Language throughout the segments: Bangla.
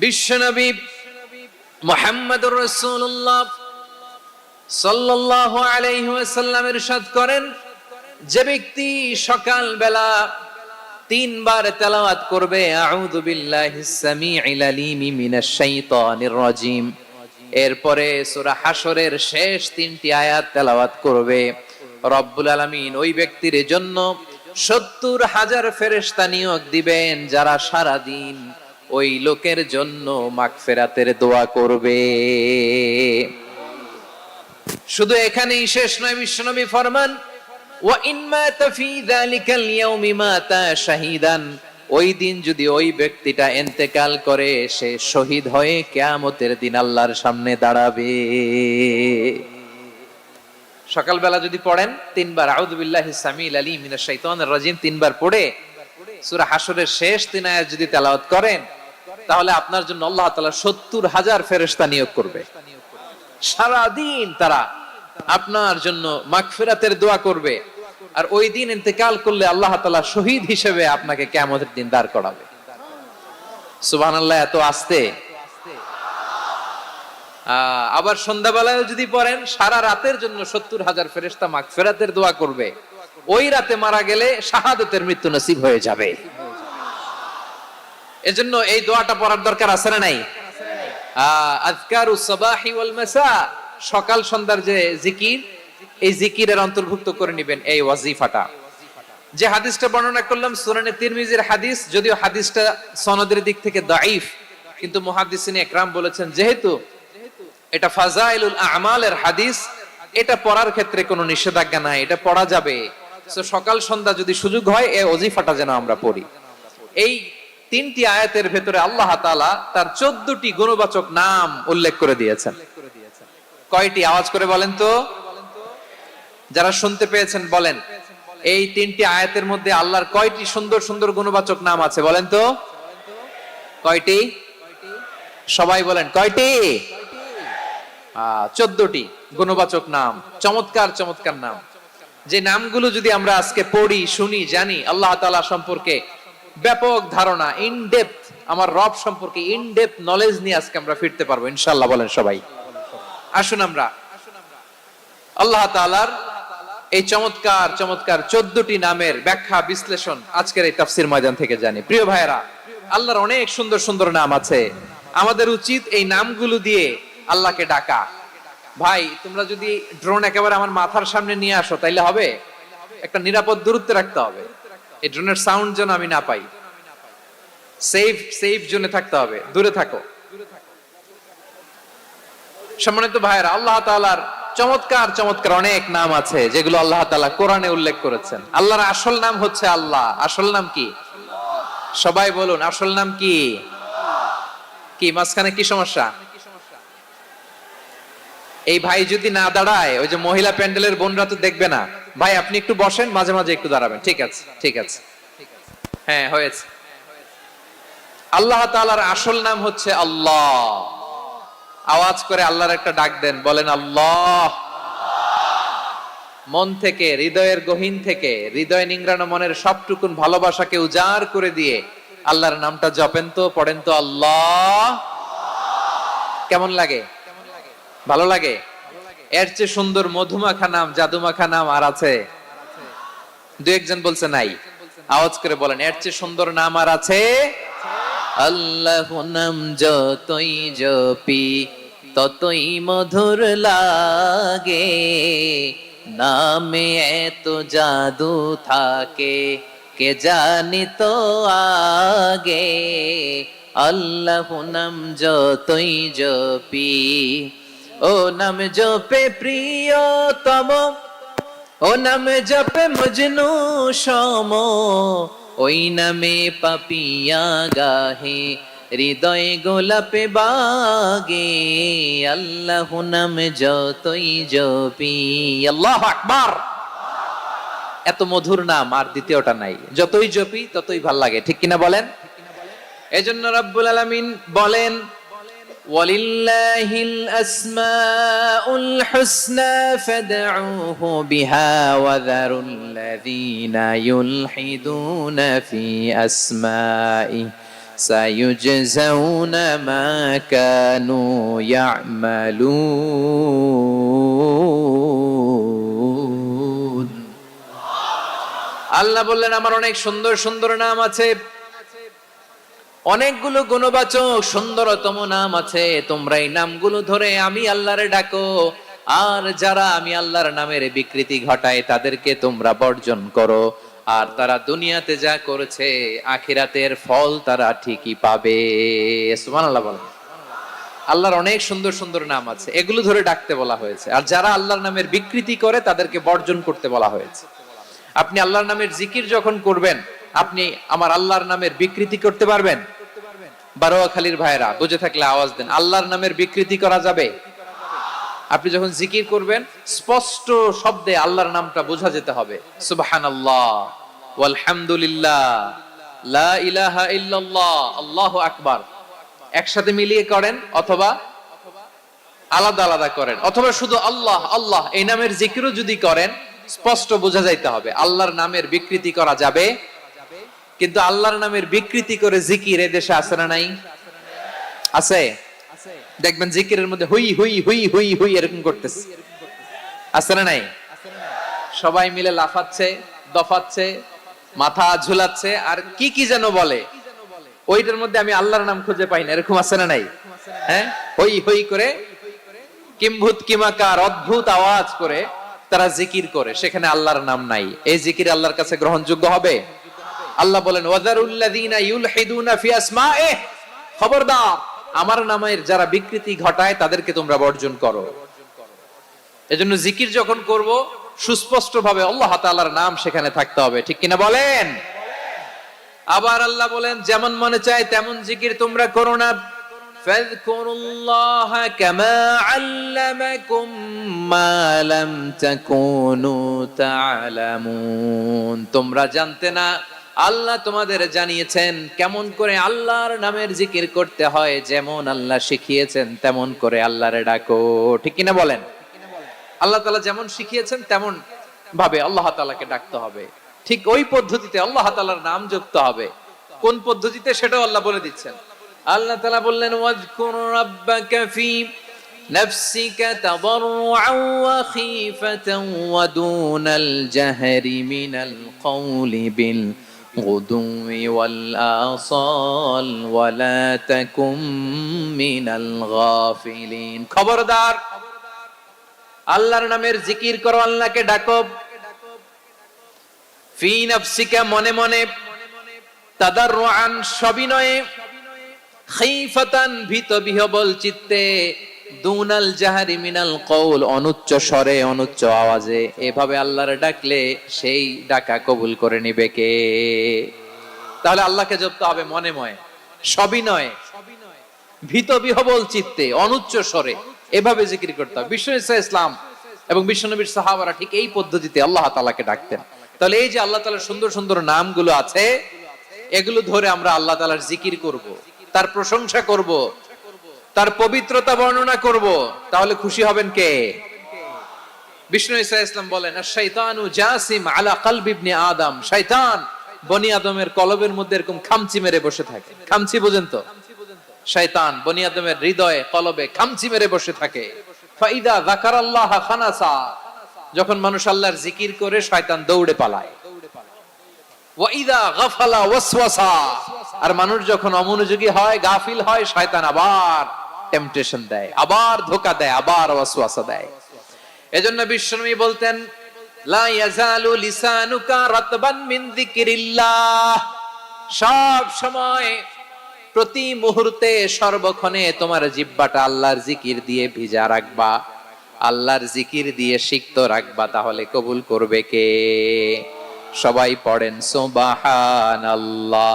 বিশ্বনবী মুহাম্মদুর রাসূলুল্লাহ সাল্লাল্লাহু আলাইহি ওয়াসাল্লাম ইরশাদ করেন, যে ব্যক্তি সকাল বেলা তিনবার তেলাওয়াত করবে আউযু বিল্লাহিস সামিউল আলিম মিনাশ শাইতানির রাজিম, এরপরে সূরা হাশরের শেষ তিনটি আয়াত তেলাওয়াত করবে, রব্বুল আলামিন ওই ব্যক্তির জন্য ৭০,০০০ ফেরেশতা নিয়োগ দিবেন যারা সারা দিন ওই লোকের জন্য মাগফিরাতের দোয়া করবে। শুধু এখানেই শেষ নয়, বিশ্বনবী ফরমান ওয়া ইন মাতা ফি যালিকাল ইয়াউমি মাতা শাহীদান, ওই দিন যদি ওই ব্যক্তিটা ইন্তেকাল করে সে শহীদ হয়ে কিয়ামতের দিন আল্লাহর সামনে দাঁড়াবে। সকালবেলা যদি পড়েন তিনবার আউযু বিল্লাহিস সামিউল আলিম মিনাশ শাইতানির রাজিম তিনবার পড়ে সূরা হাশরের শেষ তিন আয়াত যদি তেলাওয়াত করেন, তাহলে আপনার জন্য আল্লাহ তাআলা ৭০,০০০ ফেরেশতা নিয়োগ করবে। সারা দিন তারা আপনার জন্য মাগফিরাতের দোয়া করবে, আর ওই দিন ইন্তেকাল করলে আল্লাহ তাআলা শহীদ হিসেবে আপনাকে কিয়ামতের দিন দাঁড় করাবে। সুবহানাল্লাহ, এত আস্তে। আবার সন্ধ্যাবেলায় যদি পড়েন, সারা রাতের জন্য ৭০,০০০ ফেরেশতা মাগফিরাতের দোয়া করবে। ওই রাতে মারা গেলে শাহাদাতের মৃত্যু নসিব হয়ে যাবে। এজন্য এই দোয়াটা পড়ার দরকার আছে না নাই? আযকারুস সাবাহি ওয়াল মাসা, সকাল সন্ধ্যার যে জিকির, এই জিকিরের অন্তর্ভুক্ত করে নেবেন এই ওয়াজিফাটা। যে হাদিসটা বর্ণনা করলাম সুনানে তিরমিজির হাদিস, যদিও হাদিসটা সনদের দিক থেকে দাঈফ, কিন্তু মুহাদ্দিসিনে ইকরাম বলেছেন যেহেতু এটা ফাজাইলুল আমালের হাদিস, এটা পড়ার ক্ষেত্রে কোনো নিষেধাজ্ঞা নাই, এটা পড়া যাবে। সো সকাল সন্ধ্যা যদি সুযোগ হয় এই ওয়াজিফাটা যেন আমরা পড়ি। এই তিনটি আয়াতের ভেতরে আল্লাহ তাআলা তার ১৪টি গুণবাচক নাম উল্লেখ করে দিয়েছেন। কয়টি? আওয়াজ করে বলেন তো, যারা শুনতে পেয়েছেন বলেন, এই তিনটি আয়াতের মধ্যে আল্লাহর কয়টি সুন্দর সুন্দর গুণবাচক নাম আছে বলেন তো? কয়টি? সবাই বলেন কয়টি? ১৪টি গুণবাচক নাম, চমৎকার চমৎকার নাম। যে নামগুলো যদি আমরা আজকে পড়ি, শুনি, জানি, আল্লাহ তাআলা সম্পর্কে ব্যাপক ধারণা, ইন ডেপথ, আমার রব সম্পর্কে ইন ডেপথ নলেজ নিয়ে আজকে আমরা ফিরতে পারবো ইনশাআল্লাহ। বলেন সবাই। আসুন আমরা আল্লাহ তাআলার এই চমৎকার চমৎকার ১৪টি নামের ব্যাখ্যা বিশ্লেষণ আজকের এই তাফসীর ময়দান থেকে জানি। প্রিয় ভাইয়েরা, আল্লাহর অনেক সুন্দর সুন্দর নাম আছে। আমাদের উচিত এই নামগুলো দিয়ে আল্লাহকে ডাকা। ভাই, তোমরা যদি ড্রোন একেবারে আমার মাথার সামনে নিয়ে আসো তাইলে হবে? একটা নিরাপদ দূরত্বে রাখতে হবে, এই ড্রোনের সাউন্ড যেন আমি না পাই। সেফ জোনে থাকতে হবে, দূরে থাকো। সম্মানিত ভাইয়েরা, আল্লাহ তাআলার চমৎকার চমৎকার অনেক নাম আছে যেগুলো আল্লাহ তাআলা কোরআনে উল্লেখ করেছেন। আল্লাহর আসল নাম হচ্ছে আল্লাহ। আসল নাম কি? সবাই বলুন, আসল নাম কি? কি মাঝখানে কি সমস্যা? এই ভাই যদি না দাঁড়ায়, ওই যে মহিলা প্যান্ডেলের বোনরা তো দেখবে না। ভাই আপনি একটু বসেন, মাঝে মাঝে একটু দাঁড়াবেন। ঠিক আছে, ঠিক আছে, হ্যাঁ হয়েছে। আল্লাহ তাআলার আসল নাম হচ্ছে আল্লাহ। আওয়াজ করে আল্লাহর একটা ডাক দেন, বলেন আল্লাহ। মন থেকে, হৃদয়ের গহীন থেকে, হৃদয় নিংড়ানো মনের সবটুকুন ভালোবাসাকে উজাড় করে দিয়ে আল্লাহর নামটা জপেন তো, পড়েন তো আল্লাহ। কেমন লাগে? ভালো লাগে? এর চেয়ে সুন্দর মধুমাখা নাম, জাদুমাখা নাম আর আছে? দু একজন বলছে নাই। আওয়াজ করে বলেন, এর চেয়ে সুন্দর নাম আর আছে? আল্লাহ নাম যতই জপি ততই মধুর লাগে, নামে এত জাদু থাকে কে জানি তো আগে। আল্লাহ নাম যতই জপি, ও নাম জপে প্রিয়তম, ও নাম জপে মজনু সম, ওই নামে পাপিয়া গাহে হৃদয় গোলাপে বাগে। আল্লাহ নাম যতই জপি। আল্লাহু আকবার। এত মধুর নাম আর দ্বিতীয়টা নাই। যতই জপি ততই ভাল লাগে, ঠিক কিনা বলেন? এজন্য রব্বুল আলামিন বলেন, ওয়ালিল্লাহিল আসমাউল হুসনা ফাদউহু বিহা ওয়া যারুল্লাযীনা ইউলহিদুনা ফি আসমাই সায়ুজজাউনা মা কানু ইয়ামালুন। আল্লাহ বললেন আমার অনেক সুন্দর সুন্দর নাম আছে, অনেকগুলো গুণবাচক সুন্দরতম নাম আছে, তোমরা এই নামগুলো ধরে আমি আল্লাহরে ডাকো, আর যারা আমি আল্লাহর নামের বিকৃতি ঘটায় তাদেরকে তোমরা বর্জন করো, আর তারা দুনিয়াতে যা করেছে আখিরাতের ফল তারা ঠিকই পাবে। সুবহানাল্লাহ বলেন। আল্লাহর অনেক সুন্দর সুন্দর নাম আছে, এগুলো ধরে ডাকতে বলা হয়েছে, আর যারা আল্লাহর নামের বিকৃতি করে তাদেরকে বর্জন করতে বলা হয়েছে। আপনি আল্লাহর নামের জিকির যখন করবেন, আপনি আমার আল্লাহর নামের বিকৃতি করতে পারবেন? বারোয়াখালীর ভাইরা বুঝে থাকলে আওয়াজ দেন, আল্লাহর নামের বিকৃতি করা যাবে? আপনি যখন জিকির করবেন স্পষ্ট শব্দে আল্লাহর নামটা বোঝা যেতে হবে। সুবহানাল্লাহ, ওয়ালহামদুলিল্লাহ, লা ইলাহা ইল্লাল্লাহ, আল্লাহু আকবার একসাথে মিলিয়ে করেন, অথবা আলাদা আলাদা করেন, অথবা শুধু আল্লাহ আল্লাহ এই নামের জিকিরও যদি করেন স্পষ্ট বোঝা যাইতে হবে। আল্লাহর নামের বিকৃতি করা যাবে, কিন্তু আল্লাহর নামের বিকৃতি করে জিকির এদেশে আছে না নাই? আছে। দেখবেন জিকিরের মধ্যে হুই হুই হুই হুই হুই এরকম করতেছে, আছে না নাই? সবাই মিলে লাফাচ্ছে, দফাচ্ছে, মাথা ঝুলাচ্ছে, আর কি কি যেন বলে, ওইটার মধ্যে আমি আল্লাহর নাম খুঁজে পাই না, এরকম আছে না নাই? হ্যাঁ, হই হই করে কিম্ভূত কিমাকার অদ্ভুত আওয়াজ করে তারা জিকির করে, সেখানে আল্লাহর নাম নাই। এই জিকির আল্লাহর কাছে গ্রহণযোগ্য হবে? আল্লাহ বলেন ওয়াযারুল্লাযীনা ইউলহিদুনা ফি আসমাইহি, খবরদার আমার নামের যারা বিকৃতি ঘটায় তাদেরকে তোমরা বর্জন করো। এজন্য জিকির যখন করব সুস্পষ্ট ভাবে আল্লাহ তাআলার নাম সেখানে থাকতে হবে, ঠিক কিনা বলেন? আবার আল্লাহ বলেন যেমন মনে চায় তেমন জিকির তোমরা করো না। ফাযকুরুল্লাহা কামা আল্লামাকুম মা লাম তাকুনু তা'লামুন, তোমরা জানতে না, আল্লাহ তোমাদের জানিয়েছেন কেমন করে আল্লাহর নামের জিকির করতে হয়, যেমন আল্লাহ শিখিয়েছেন তেমন করে আল্লাহরে ডাকো, ঠিক কিনা বলেন? আল্লাহ তাআলা যেমন শিখিয়েছেন তেমন ভাবে আল্লাহ তাআলাকে ডাকতে হবে, ঠিক ওই পদ্ধতিতে আল্লাহ তাআলার নাম যুক্ত হবে। কোন পদ্ধতিতে সেটাও আল্লাহ বলে দিচ্ছেন। আল্লাহ তাআলা বললেন ওয়াজকুর রাব্বাকা ফি নাফসিকা তাদাররুআন ওয়া খীফাতান ওয়া দুনাল জাহরি মিনাল কওলি বিল গুদুই ওয়াল আসাল ওয়া লা তাকুম মিনাল গাফিলিন। খবরদার আল্লাহর নামের জিকির করো, আল্লাহকে ডাকো। ফি নাফসিকা মনে মনে, তাদাররুআন সবিনয়ে, খীফাতান ভীত বিহবল চিত্তে, দুনাল জাহরি মিনাল কওল অনুচ্চ স্বরে অনুচ্চ আওয়াজে। এভাবে আল্লাহরে ডাকলে সেই ডাকা কবুল করে নিবে কে? তাহলে আল্লাহকে জপতে হবে মনে মনে, সবিনয়ে, ভীত বিহবল চিত্তে, অনুচ্চ স্বরে, এভাবে জিকির করতে হবে। বিষ্ণু ইসলাম এবং বিশ্বনবীর সাহাবারা ঠিক এই পদ্ধতিতে আল্লাহ তাআলাকে ডাকতেন। তাহলে এই যে আল্লাহ তাআলার সুন্দর সুন্দর নামগুলো আছে, এগুলো ধরে আমরা আল্লাহ তাআলার জিকির করব, তার প্রশংসা করব, তার পবিত্রতা বর্ণনা করব, তাহলে খুশি হবেন কে? বিষ্ণু ইসলাম বলেন আশ-শাইতানু জাসিম আলা কলবি ইবনে আদম, শয়তান বনি আদমের কলবের মধ্যে এরকম খামচি মেরে বসে থাকে। খামচি বুঝেন তো? শয়তান বনি আদমের হৃদয়ে কলবে খামচি মেরে বসে থাকে। ফাইদা যাকারাল্লাহ খানাসা, যখন মানুষ আল্লাহর জিকির করে শয়তান দৌড়ে পালায়। ওয়া ইযা গাফালা ওয়াসওয়াসা, আর মানুষ যখন অমনোযোগী হয়, গাফিল হয়, শয়তান আবার টেম্পটেশন দেয়, আবার ধোঁকা দেয়, আবার ওয়াসওয়াসা দেয়। এজন্য বিশ্বনবী বলতেন লা ইয়াজালু লিসানুকা রাতবান মিন যিকরিল্লাহ, সব সময় প্রতি মুহূর্তে সর্বক্ষণে তোমার জিহ্বাটা আল্লাহর জিকির দিয়ে ভিজা রাখবা, আল্লাহর জিকির দিয়ে সিক্ত রাখবা, তাহলে কবুল করবে কে? সবাই পড়েন সুবহানাল্লাহ,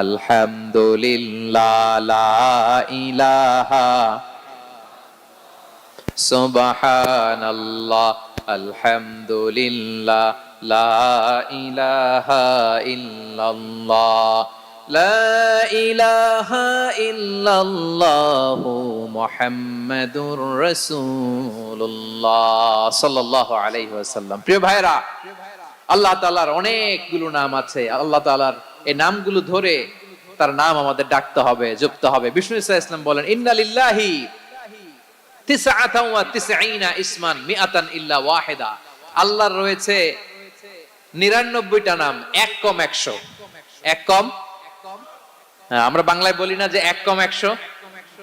আলহামদুলিল্লাহ, লা ইলাহা, সুবহানাল্লাহ, আলহামদুলিল্লাহ, লা ইলাহা ইল্লাল্লাহ, লা ইলাহা ইল্লাল্লাহু মুহাম্মাদুর রাসূলুল্লাহ সাল্লাল্লাহু আলাইহি ওয়াসাল্লাম। প্রিয় ভাইরা, আল্লাহ তাআলার অনেকগুলো নাম আছে। আল্লাহ তাআলার এই নামগুলো ধরে তার নাম আমাদের ডাকতে হবে, জপতে হবে। বিষ্ণু ইসলাম বলেন ইন্না লিল্লাহি তিসআতান ওয়া তিসঈনা ইসমান মিআতান ইল্লা ওয়াহিদা। আল্লাহর রয়েছে 99টা নাম, এক কম 100। এক কম, আমরা বাংলায় বলি না যে এক কম 100,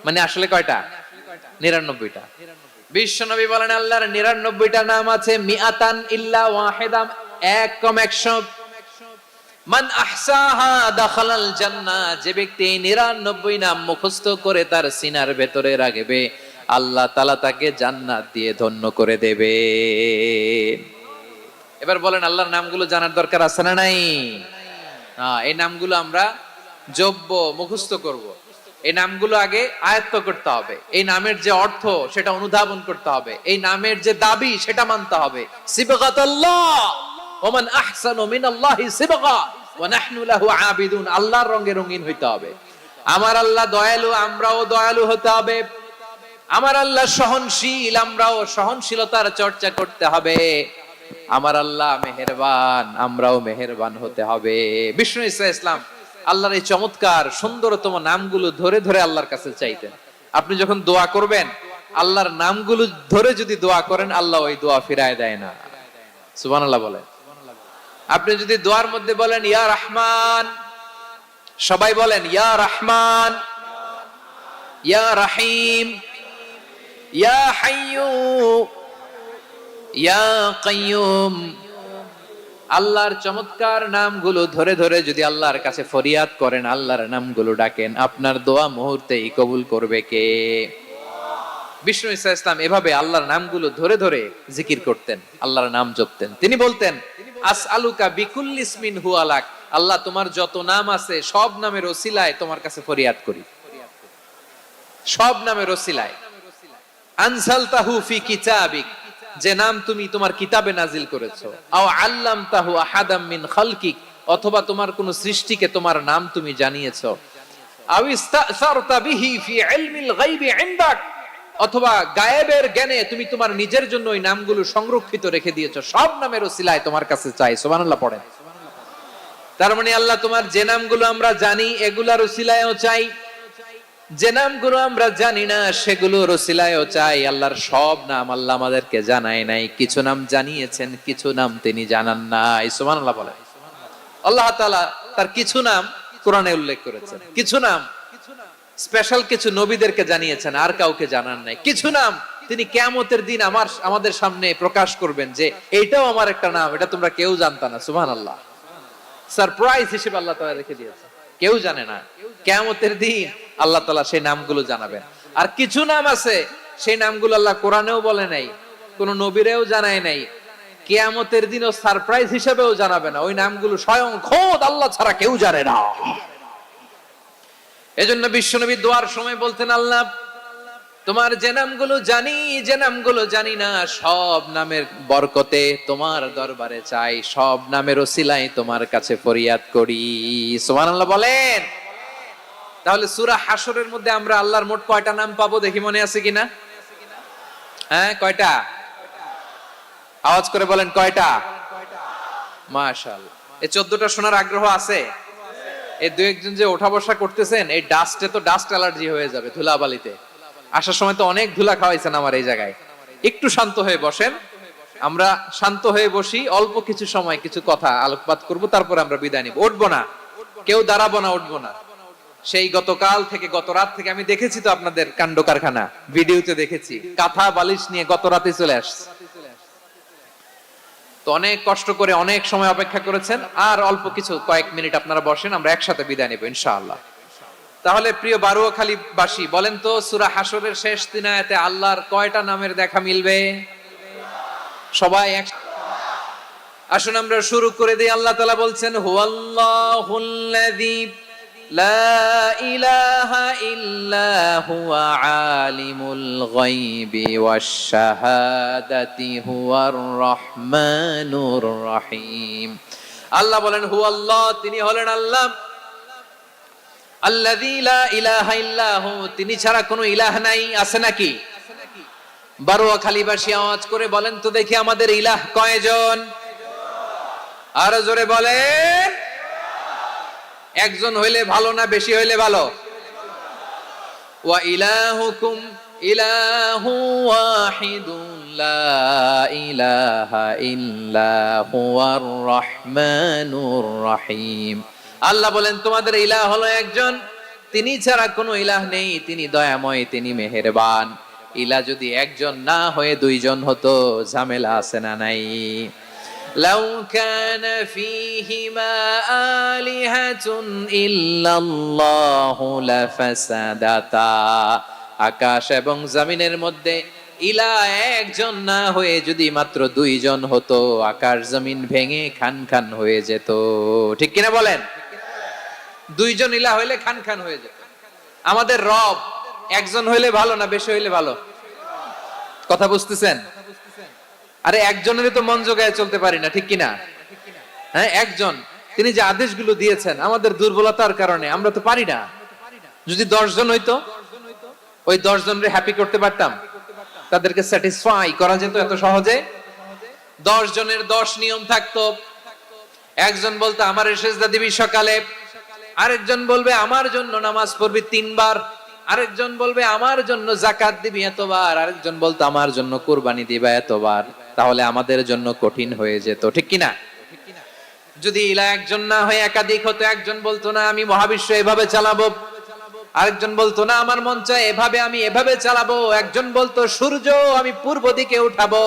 মানে আসলে কয়টা? 99টা। বিশ্বনবী বলেন আল্লাহর 99টা নাম আছে, মিআতান ইল্লা ওয়াহিদা, এক কম 100। মান আহসাহা দাখালাল জান্নাহ, যে ব্যক্তি 99 নাম মুখস্থ করে তার সিনার ভেতরে রাখবে, আল্লাহ তাআলা তাকে জান্নাত দিয়ে ধন্য করে দেবে। এবার বলেন আল্লাহর নামগুলো জানার দরকার আছে না নাই? এই নামগুলো আমরা জপব, মুখস্থ করব। এই নামগুলো আগে আয়ত্ত করতে হবে। এই নামের যে অর্থ সেটা অনুধাবন করতে হবে। এই নামের যে দাবি সেটা মানতে হবে। সিবগাতুল্লাহ ওয়া মান আহসানু মিনাল্লাহি সিবগা ওয়া নাহনু লাহু আবিদুন। আল্লাহর রঙে রঙিন হইতে হবে। আমার আল্লাহ দয়ালু, আমরাও দয়ালু হতে হবে। আমার আল্লাহ সহনশীল, আমরাও সহনশীলতার চর্চা করতে হবে। আমার আল্লাহ মেহেরবান, আমরাও মেহেরবান হতে হবে। বিষ্ণু ইসলাম আল্লাহর এই চমৎকার সুন্দরতম নামগুলো ধরে ধরে আল্লাহর কাছে চাইতেন। আপনি যখন দোয়া করবেন, আল্লাহর নামগুলো ধরে যদি দোয়া করেন, আল্লাহ ওই দোয়া ফিরায় দেয় না। সুবহানাল্লাহ বলেন। আপনি যদি দোয়ার মধ্যে বলেন ইয়া রহমান, সবাই বলেন ইয়া রহমান, ইয়া রহিম, ইয়া হাইয়্যু, ইয়া কাইয়্যুম। আল্লাহর চমৎকার নামগুলো ধরে ধরে যদি আল্লাহর কাছে ফরিয়াদ করেন, আল্লাহর নামগুলো ডাকেন, আপনার দোয়া মুহূর্তেই কবুল করবে কে? বিষ্ণু ইসলাম এভাবে আল্লাহর নামগুলো ধরে ধরে জিকির করতেন, আল্লাহর নাম জপতেন। তিনি বলতেন আসআলুকা বিকুল্লি ইসমিন হুয়া লাক, আল্লাহ তোমার যত নাম আছে সব নামের ওসিলায় তোমার কাছে ফরিয়াদ করি, সব নামের ওসিলায়। আনসালতাহু ফি কিতাবিক, যে নাম তুমি তোমার কিতাবে নাজিল করেছো। আও আল্লামতাহু আহাদাম মিন খালকিক, অথবা তোমার কোন সৃষ্টিকে তোমার নাম তুমি জানিয়েছো। আও ইস্তাসারতা বিহি ফি ইলমিল গায়বি ইনদাক, অথবা গায়েবের জ্ঞানে তুমি তোমার নিজের জন্য ওই নামগুলো সংরক্ষিত রেখে দিয়েছো। সব নামের ওসিলায় তোমার কাছে চাই। সুবহানাল্লাহ পড়েন। তার মানে আল্লাহ তোমার যে নামগুলো আমরা জানি এগুলার ওসিলায়ও চাই, যে নামগুলো আমরা জানি না সেগুলোর ওসিলায়ও চাই। আল্লাহর সব নাম আল্লাহ আমাদেরকে জানায় নাই, কিছু নাম জানিয়েছেন, কিছু নাম তিনি জানান নাই। সুবহানাল্লাহ বলেন। আল্লাহ তাআলা তার কিছু নাম কোরআনে উল্লেখ করেছেন, কিছু নাম স্পেশাল কিছু নবীদেরকে জানিয়েছেন, আর কাউকে জানান নাই। কিছু নাম তিনি কিয়ামতের দিন আমাদের সামনে প্রকাশ করবেন যে এইটাও আমার একটা নাম, এটা তোমরা কেউ জানতা না। সুবহানাল্লাহ। সারপ্রাইজ হিসেবে আল্লাহ তাআলা রেখে দিয়েছেন, কেউ জানে না। কিয়ামতের দিন আল্লাহ তাআলা সেই নামগুলো জানাবেন। আর কিছু নাম আছে সেই নামগুলো আল্লাহ কোরআনেও বলে নাই, কোন নবীরেও জানায় নাই, কিয়ামতের দিনও সারপ্রাইজ হিসেবেও জানাবে না। ওই নামগুলো স্বয়ং খোদ আল্লাহ ছাড়া কেউ জানে না। এজন্য বিশ্বনবী দোয়ার সময় বলতেন আল্লাহ তোমার যে নামগুলো জানি, যে নামগুলো জানি না, সব নামের বরকতে তোমার দরবারে চাই, সব নামের ওসিলায় তোমার কাছে ফরিয়াদ করি। সুবহানাল্লাহ বলেন। তাহলে সূরা হাশরের মধ্যে আমরা আল্লাহর মোট কয়টা নাম পাবো দেখি, মনে আছে কিনা? হ্যাঁ, কয়টা? আওয়াজ করে বলেন কয়টা? মাশাআল্লাহ। এই 14টা শোনার আগ্রহ আছে? এই দুই একজন যে ওঠা বসা করতেছেন, এই ডাস্টে তো ডাস্ট অ্যালার্জি হয়ে যাবে, ধুলাবালিতে। আসার সময় তো অনেক ধুলা খাওয়াইছেন আমার এই জায়গায়। একটু শান্ত হয়ে বসেন, আমরা শান্ত হয়ে বসি, অল্প কিছু সময় কিছু কথা আলোকপাত করব, তারপর আমরা বিদায় নিব। উঠবো না, কেউ দাঁড়াবো না, উঠবো না। সেই গতকাল থেকে, গত রাত থেকে আমি দেখেছি তো আপনাদের কাণ্ড কারখানা, ভিডিওতে দেখেছি, কাঁথা বালিশ নিয়ে গত রাতে চলে আসছে। তো অনেক কষ্ট করে অনেক সময় অপেক্ষা করেছেন, আর অল্প কিছু কয়েক মিনিট আপনারা বসেন, আমরা একসাথে বিদায় নেব ইনশাআল্লাহ। তাহলে প্রিয় বারুয়াখালীবাসী বলেন তো, সূরা হাশরের শেষ 3 আয়াতে আল্লাহর কয়টা নামের দেখা মিলবে? সবাই আসুন আমরা শুরু করে দিই। আল্লাহ তাআলা বলছেন হুয়াল্লাহুল্লাযী লা ইলাহা ইল্লা হুয়া আলিমুল গায়বি ওয়াশ শাহাদাতি হুয়ার রহমানুর রহিম। আল্লাহ বলেন হুয়াল্লাহ, তিনি হলেন আল্লাহ, আল্লাযী লা ইলাহা ইল্লা হু, তিনি ছাড়া কোনো ইলাহ নাই। আছে নাকি? বারুয়াখালীবাসী আওয়াজ করে বলেন তো দেখি আমাদের ইলাহ কয়জন? আর জোরে বলেন। একজন হইলে ভালো না বেশি হইলে ভালো? ওয়া ইলাহুকুম ইলাহু ওয়াহিদুন লা ইলাহা ইল্লা হুয়ার রহমানুর রহিম। আল্লাহ বলেন তোমাদের ইলাহ হলো একজন, তিনি ছাড়া কোনো ইলাহ নেই, তিনি দয়াময়, তিনি মেহেরবান। ইলাহ যদি একজন না হয়ে দুইজন হতো, ঝামেলা আছে না নাই? লাউ কানা ফীহিমা আলিহাতুন ইল্লাল্লাহু লাফাসাদাতা। আকাশ এবং জমিনের মধ্যে ইলাহ একজন না হয়ে যদি মাত্র দুইজন হতো, আকাশ জমিন ভেঙে খান খান হয়ে যেত। ঠিক কিনা বলেন? দুইজন ইলাহ হইলে খান খান হয়ে যেত। আমাদের রব একজন হইলে ভালো না বেশি হইলে ভালো? কথা বুঝতেছেন? আরে একজনেরই তো মন জোগায় চলতে পারি না, ঠিক কিনা? হ্যাঁ, একজন, তিনি যে আদেশগুলো দিয়েছেন আমাদের দুর্বলতার কারণে আমরা তো পারি না। যদি 10 জন হইতো, ওই 10 জনরে হ্যাপি করতে পারতাম, তাদেরকে স্যাটিসফাই করা যেত এত সহজে? 10 জনের 10 নিয়ম থাকতো। একজন বলতো আমার সেজদা দিবি সকালে, আরেকজন বলবে আমার জন্য নামাজ পড়বি 3 বার, আরেকজন বলবে আমার জন্য যাকাত দিবি এতবার, আরেকজন বলতো আমার জন্য কুরবানি দিবা এতবার। তাহলে আমাদের জন্য কঠিন হয়ে যেত, ঠিক কিনা? যদি ইলাহ একজন না হয়ে একাধিক হতো, একজন বলতো না আমি মহাবিশ্ব এভাবে চালাবো, আরেকজন বলতো না আমার মন চায় এভাবে, আমি এভাবে চালাবো, একজন বলতো সূর্য আমি পূর্ব দিকে উঠাবো,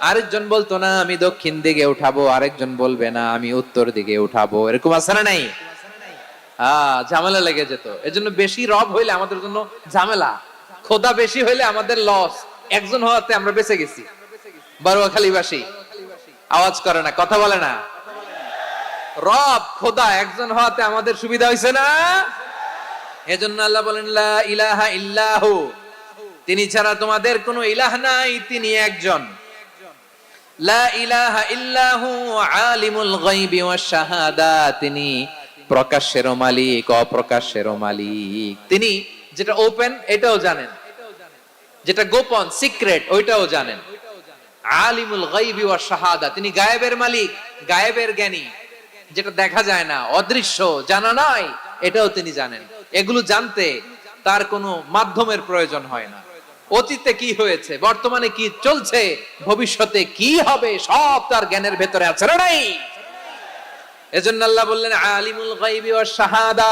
আরেকজন বলতো না আমি দক্ষিণ দিকে উঠাবো, আরেকজন বলবে না আমি উত্তর দিকে উঠাবো। এরকম আছে না নাই? ঝামেলা লেগে যেত। এজন্য বেশি রব হইলে আমাদের জন্য ঝামেলা, খোদা বেশি হইলে আমাদের লস। একজন হওয়াতে আমরা বেঁচে গেছি। বারোয়াখালীবাসী আওয়াজ করে না, কথা বলে না। রব খোদা একজন হওয়াতে আমাদের সুবিধা হয়েছে না? এজন্য আল্লাহ বলেন লা ইলাহা ইল্লাহু, তিনি ছাড়া তোমাদের কোনো ইলাহ নাই, তিনি একজন। লা ইলাহা ইল্লাহু আলিমুল গায়বি ওয়াশ শাহাদা, তিনি প্রকাশ্যেরও মালিক অপ্রকাশ্যেরও মালিক। তিনি যেটা ওপেন এটাও জানেন, যেটা গোপন সিক্রেট ওইটাও জানেন। আলিমুল গায়বি ওয়াশ শাহাদা, তিনি গায়েবের মালিক, গায়েবের জ্ঞানী, যেটা দেখা যায় না, অদৃশ্য, জানা নাই, এটাও তিনি জানেন। এগুলো জানতে তার কোনো মাধ্যমের প্রয়োজন হয় না। অতীতে কি হয়েছে, বর্তমানে কি চলছে, ভবিষ্যতে কি হবে, সব তার জ্ঞানের ভেতরে আছে না নাই? এজন্য আল্লাহ বললেন আলিমুল গায়বি ওয়াশ শাহাদা,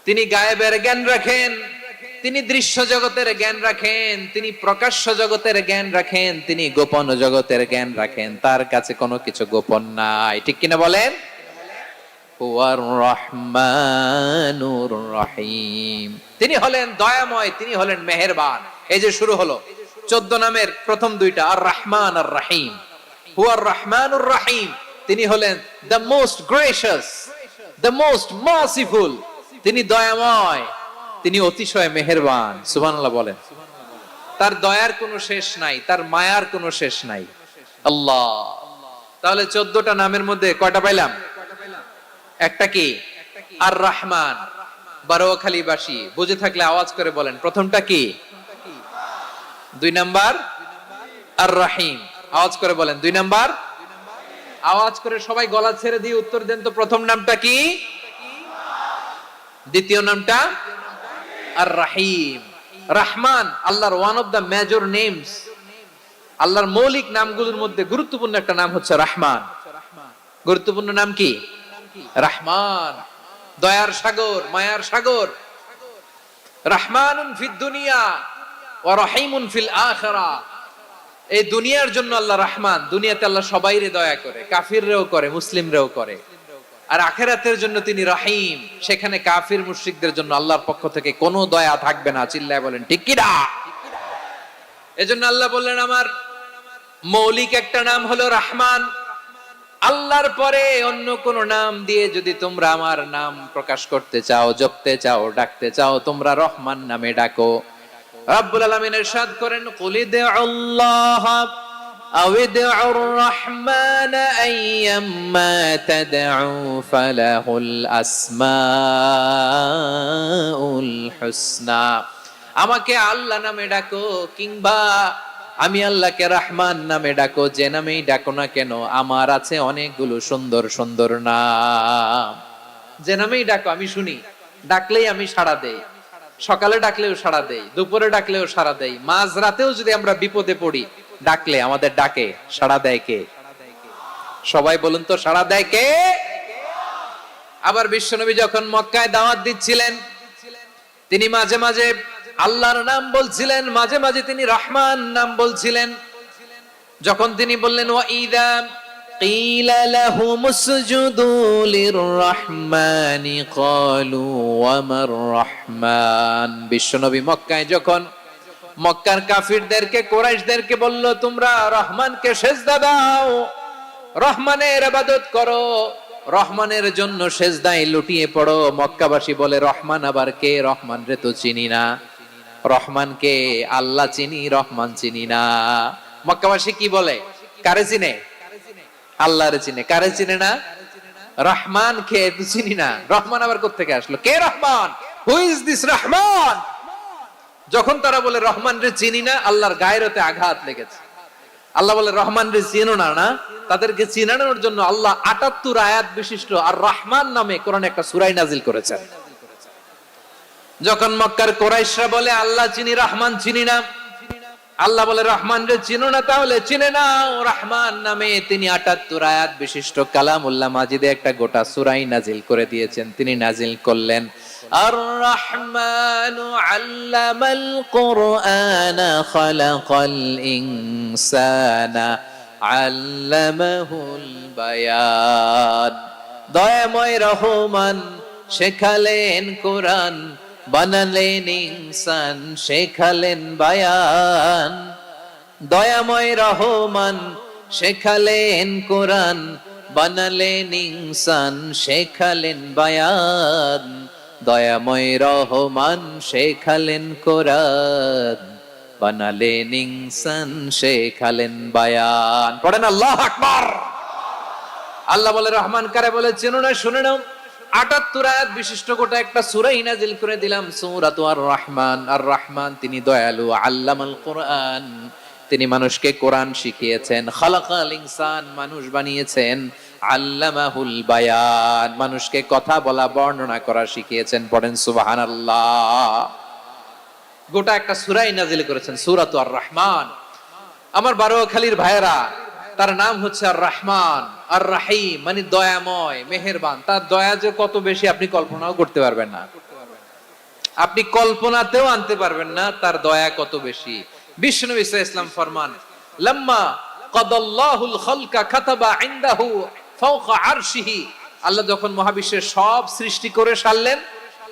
তিনি গায়েবের জ্ঞান রাখেন, তিনি দৃশ্য জগতের জ্ঞান রাখেন, তিনি প্রকাশ্য জগতের জ্ঞান রাখেন, তিনি গোপন জগতের জ্ঞান রাখেন। তার কাছে কোনো কিছু গোপন নাই, ঠিক কিনা বলেন? হুয়ার রহমানুর রহিম, তিনি হলেন দয়াময়, তিনি হলেন মেহেরবান। এই যে শুরু হলো 14 নামের প্রথম দুইটা, আর রহমান আর রহিম। হুয়ার রহমানুর রহিম, তিনি হলেন the most gracious, the most merciful, তিনি দয়াময়, তিনি অতিশয় মেহেরবান। সুবহানাল্লাহ বলেন। তার দয়ার কোনো শেষ নাই, তার মায়ার কোনো শেষ নাই। আল্লাহ, তাহলে 14টা নামের মধ্যে কয়টা পাইলাম? একটা কি? আর রহমান। বারোয়াখালীবাসী বুঝে থাকলে আওয়াজ করে বলেন প্রথমটা কি? 2 নাম্বার আর রহিম। আওয়াজ করে বলেন 2 নাম্বার। আওয়াজ করে সবাই গলা ছেড়ে দিয়ে উত্তর দেন তো, প্রথম নামটা কি? দ্বিতীয় নামটা? আর রহিম। রহমান আল্লাহর one of the major names, আল্লাহর মৌলিক নামগুলোর মধ্যে গুরুত্বপূর্ণ একটা নাম হচ্ছে রহমান। গুরুত্বপূর্ণ নাম কি? রহমান, দয়ার সাগর, মায়ার সাগর। রহমানুন ফিদ দুনিয়া ওয়া রহিমুন ফিল আখিরাহ। এই দুনিয়ার জন্য আল্লাহ রহমান, দুনিয়াতে আল্লাহ সবাইরে দয়া করে, কাফিররেও করে, মুসলিমরেও করে। আর আখিরাতের জন্য তিনি রহিম, সেখানে কাফির মুশরিকদের জন্য আল্লাহর পক্ষ থেকে কোনো দয়া থাকবে না। চিল্লায় বলেন ঠিক কি না? এজন্য আল্লাহ বললেন আমার মৌলিক একটা নাম হলো রহমান। আল্লাহর পরে অন্য কোন নাম দিয়ে যদি তোমরা আমার নাম প্রকাশ করতে চাও, জপতে চাও, ডাকতে চাও, তোমরা রহমান নামে ডাকো। রব্বুল আলামিন ইরশাদ করেন কুলিদুল্লাহ আউদুর রহমান আইয়াম্মা তাদউ ফালাহুল আসমাউল হুসনা। আমাকে আল্লাহ নামে ডাকো, কিংবা আমি আল্লাহকে রহমান নামে ডাকো, যে নামেই ডাকো না কেন আমার আছে অনেকগুলো সুন্দর সুন্দর নাম। যে নামেই ডাকো আমি শুনি, ডাকলেই আমি সাড়া দেই, সকালে ডাকলেও সাড়া দেই, দুপুরে ডাকলেও সাড়া দেই, মাঝ রাতেও যদি আমরা বিপদে পড়ি ডাকলে আমাদের ডাকে সাড়া দেয় কে? সবাই বলুন তো, সাড়া দেয় কে? আবার বিশ্বনবী যখন মক্কায় দাওয়াত দিচ্ছিলেন, তিনি মাঝে মাঝে আল্লাহর নাম বলছিলেন, মাঝে মাঝে তিনি রহমান নাম বলছিলেন। যখন তিনি বললেন ওয়াইদা কিলা লাহুমুসজুদু লিররহমানি ক্বালু ওয়ামার রহমান, বিশ্বনবী মক্কায় যখন মক্কার কাফিরদেরকে, কুরাইশদেরকে বলল তোমরা রহমানকে সিজদা দাও, রহমানের ইবাদত করো, রহমানের জন্য সিজদায় লুটিয়ে পড়ো, মক্কাবাসী বলে রহমান আবার কে? রহমান রে তো চিনি না। রহমানকে আল্লাহ চিনি, রহমান চিনি না। মক্কাবাসী কি বলে? কারে চিনে? আল্লাহরে চিনে। কারে চিনে না? রহমান কে তো চিনি না, রহমান আবার কোত্থেকে আসলো? কে Rahman? Who is this Rahman? যখন তারা বলে রহমান রে চিনি না, আল্লাহর গায়রতে আঘাত লেগেছে। আল্লাহ বলে রহমান রে চিনো না, না? তাদেরকে চিনানোর জন্য আল্লাহ ৭৮ আয়াত বিশিষ্ট আর রহমান নামে কোরআনে একটা সূরা নাজিল করেছেন। যখন মক্কার কুরাইশরা বলে আল্লাহ চিনি, রহমান চিনি না, আল্লাহ বলে রহমান রে চিনো না, তাহলে চিনে নাও রহমান নামে। তিনি ৭৮ আয়াত বিশিষ্ট কালামুল্লাহ মাজিদে একটা গোটা সূরা নাজিল করে দিয়েছেন। তিনি নাজিল করলেন আর রহমানু আল্লামাল কুরআনা খালাকাল ইনসানা আল্লামাহুল বায়ান, দয়াময় রহমান শেখালেন কোরআন, বানালেন ইনসান, শেখালেন বায়ান। দয়াময় রহমান শেখালেন কোরআন, বানালেন ইনসান, শেখালেন বায়ান। দয়াময় রহমান শেখালেন কোরআন, বানালেন ইনসান, শেখালেন বায়ান। পড়েন আল্লাহু আকবার। আল্লাহ বলে রহমান কারে বলে চেনো না? শুনে নাও, ৭৮ আয়াত বিশিষ্ট গোটা একটা সূরা নাজিল করে দিলাম, সূরাতু আর রহমান। আর রহমান তিনি দয়ালু, আল্লামাল কোরআন, তিনি মানুষকে কোরআন শিখিয়েছেন, খালাকাল ইনসান, মানুষ বানিয়েছেন, আল্লামাহুল বায়ান, মানুষকে কথা বলা, বর্ণনা করা শিখিয়েছেন। পড়েন সুবহানাল্লাহ। গোটা একটা সূরা নাজিল করেছেন, সূরাতু আর রহমান। আমার বারোয়াখালীর ভাইয়েরা, তার নাম হচ্ছে আর রহমান, আর রাহিম মানে দয়াময়, মেহেরবান। তার দয়া যে কত বেশি আপনি কল্পনাও করতে পারবেন না, আপনি কল্পনাতেও আনতে পারবেন না তার দয়া কত বেশি। বিশ্বনবী সাল্লাল্লাহু আলাইহি ওয়াসাল্লাম ফরমান, লাম্মা কাদাল্লাহুল খালকা কাতাবা ইনদাহু ফাওকা আরশিহি, আল্লাহ যখন মহাবিশ্বের সব সৃষ্টি করে সারলেন,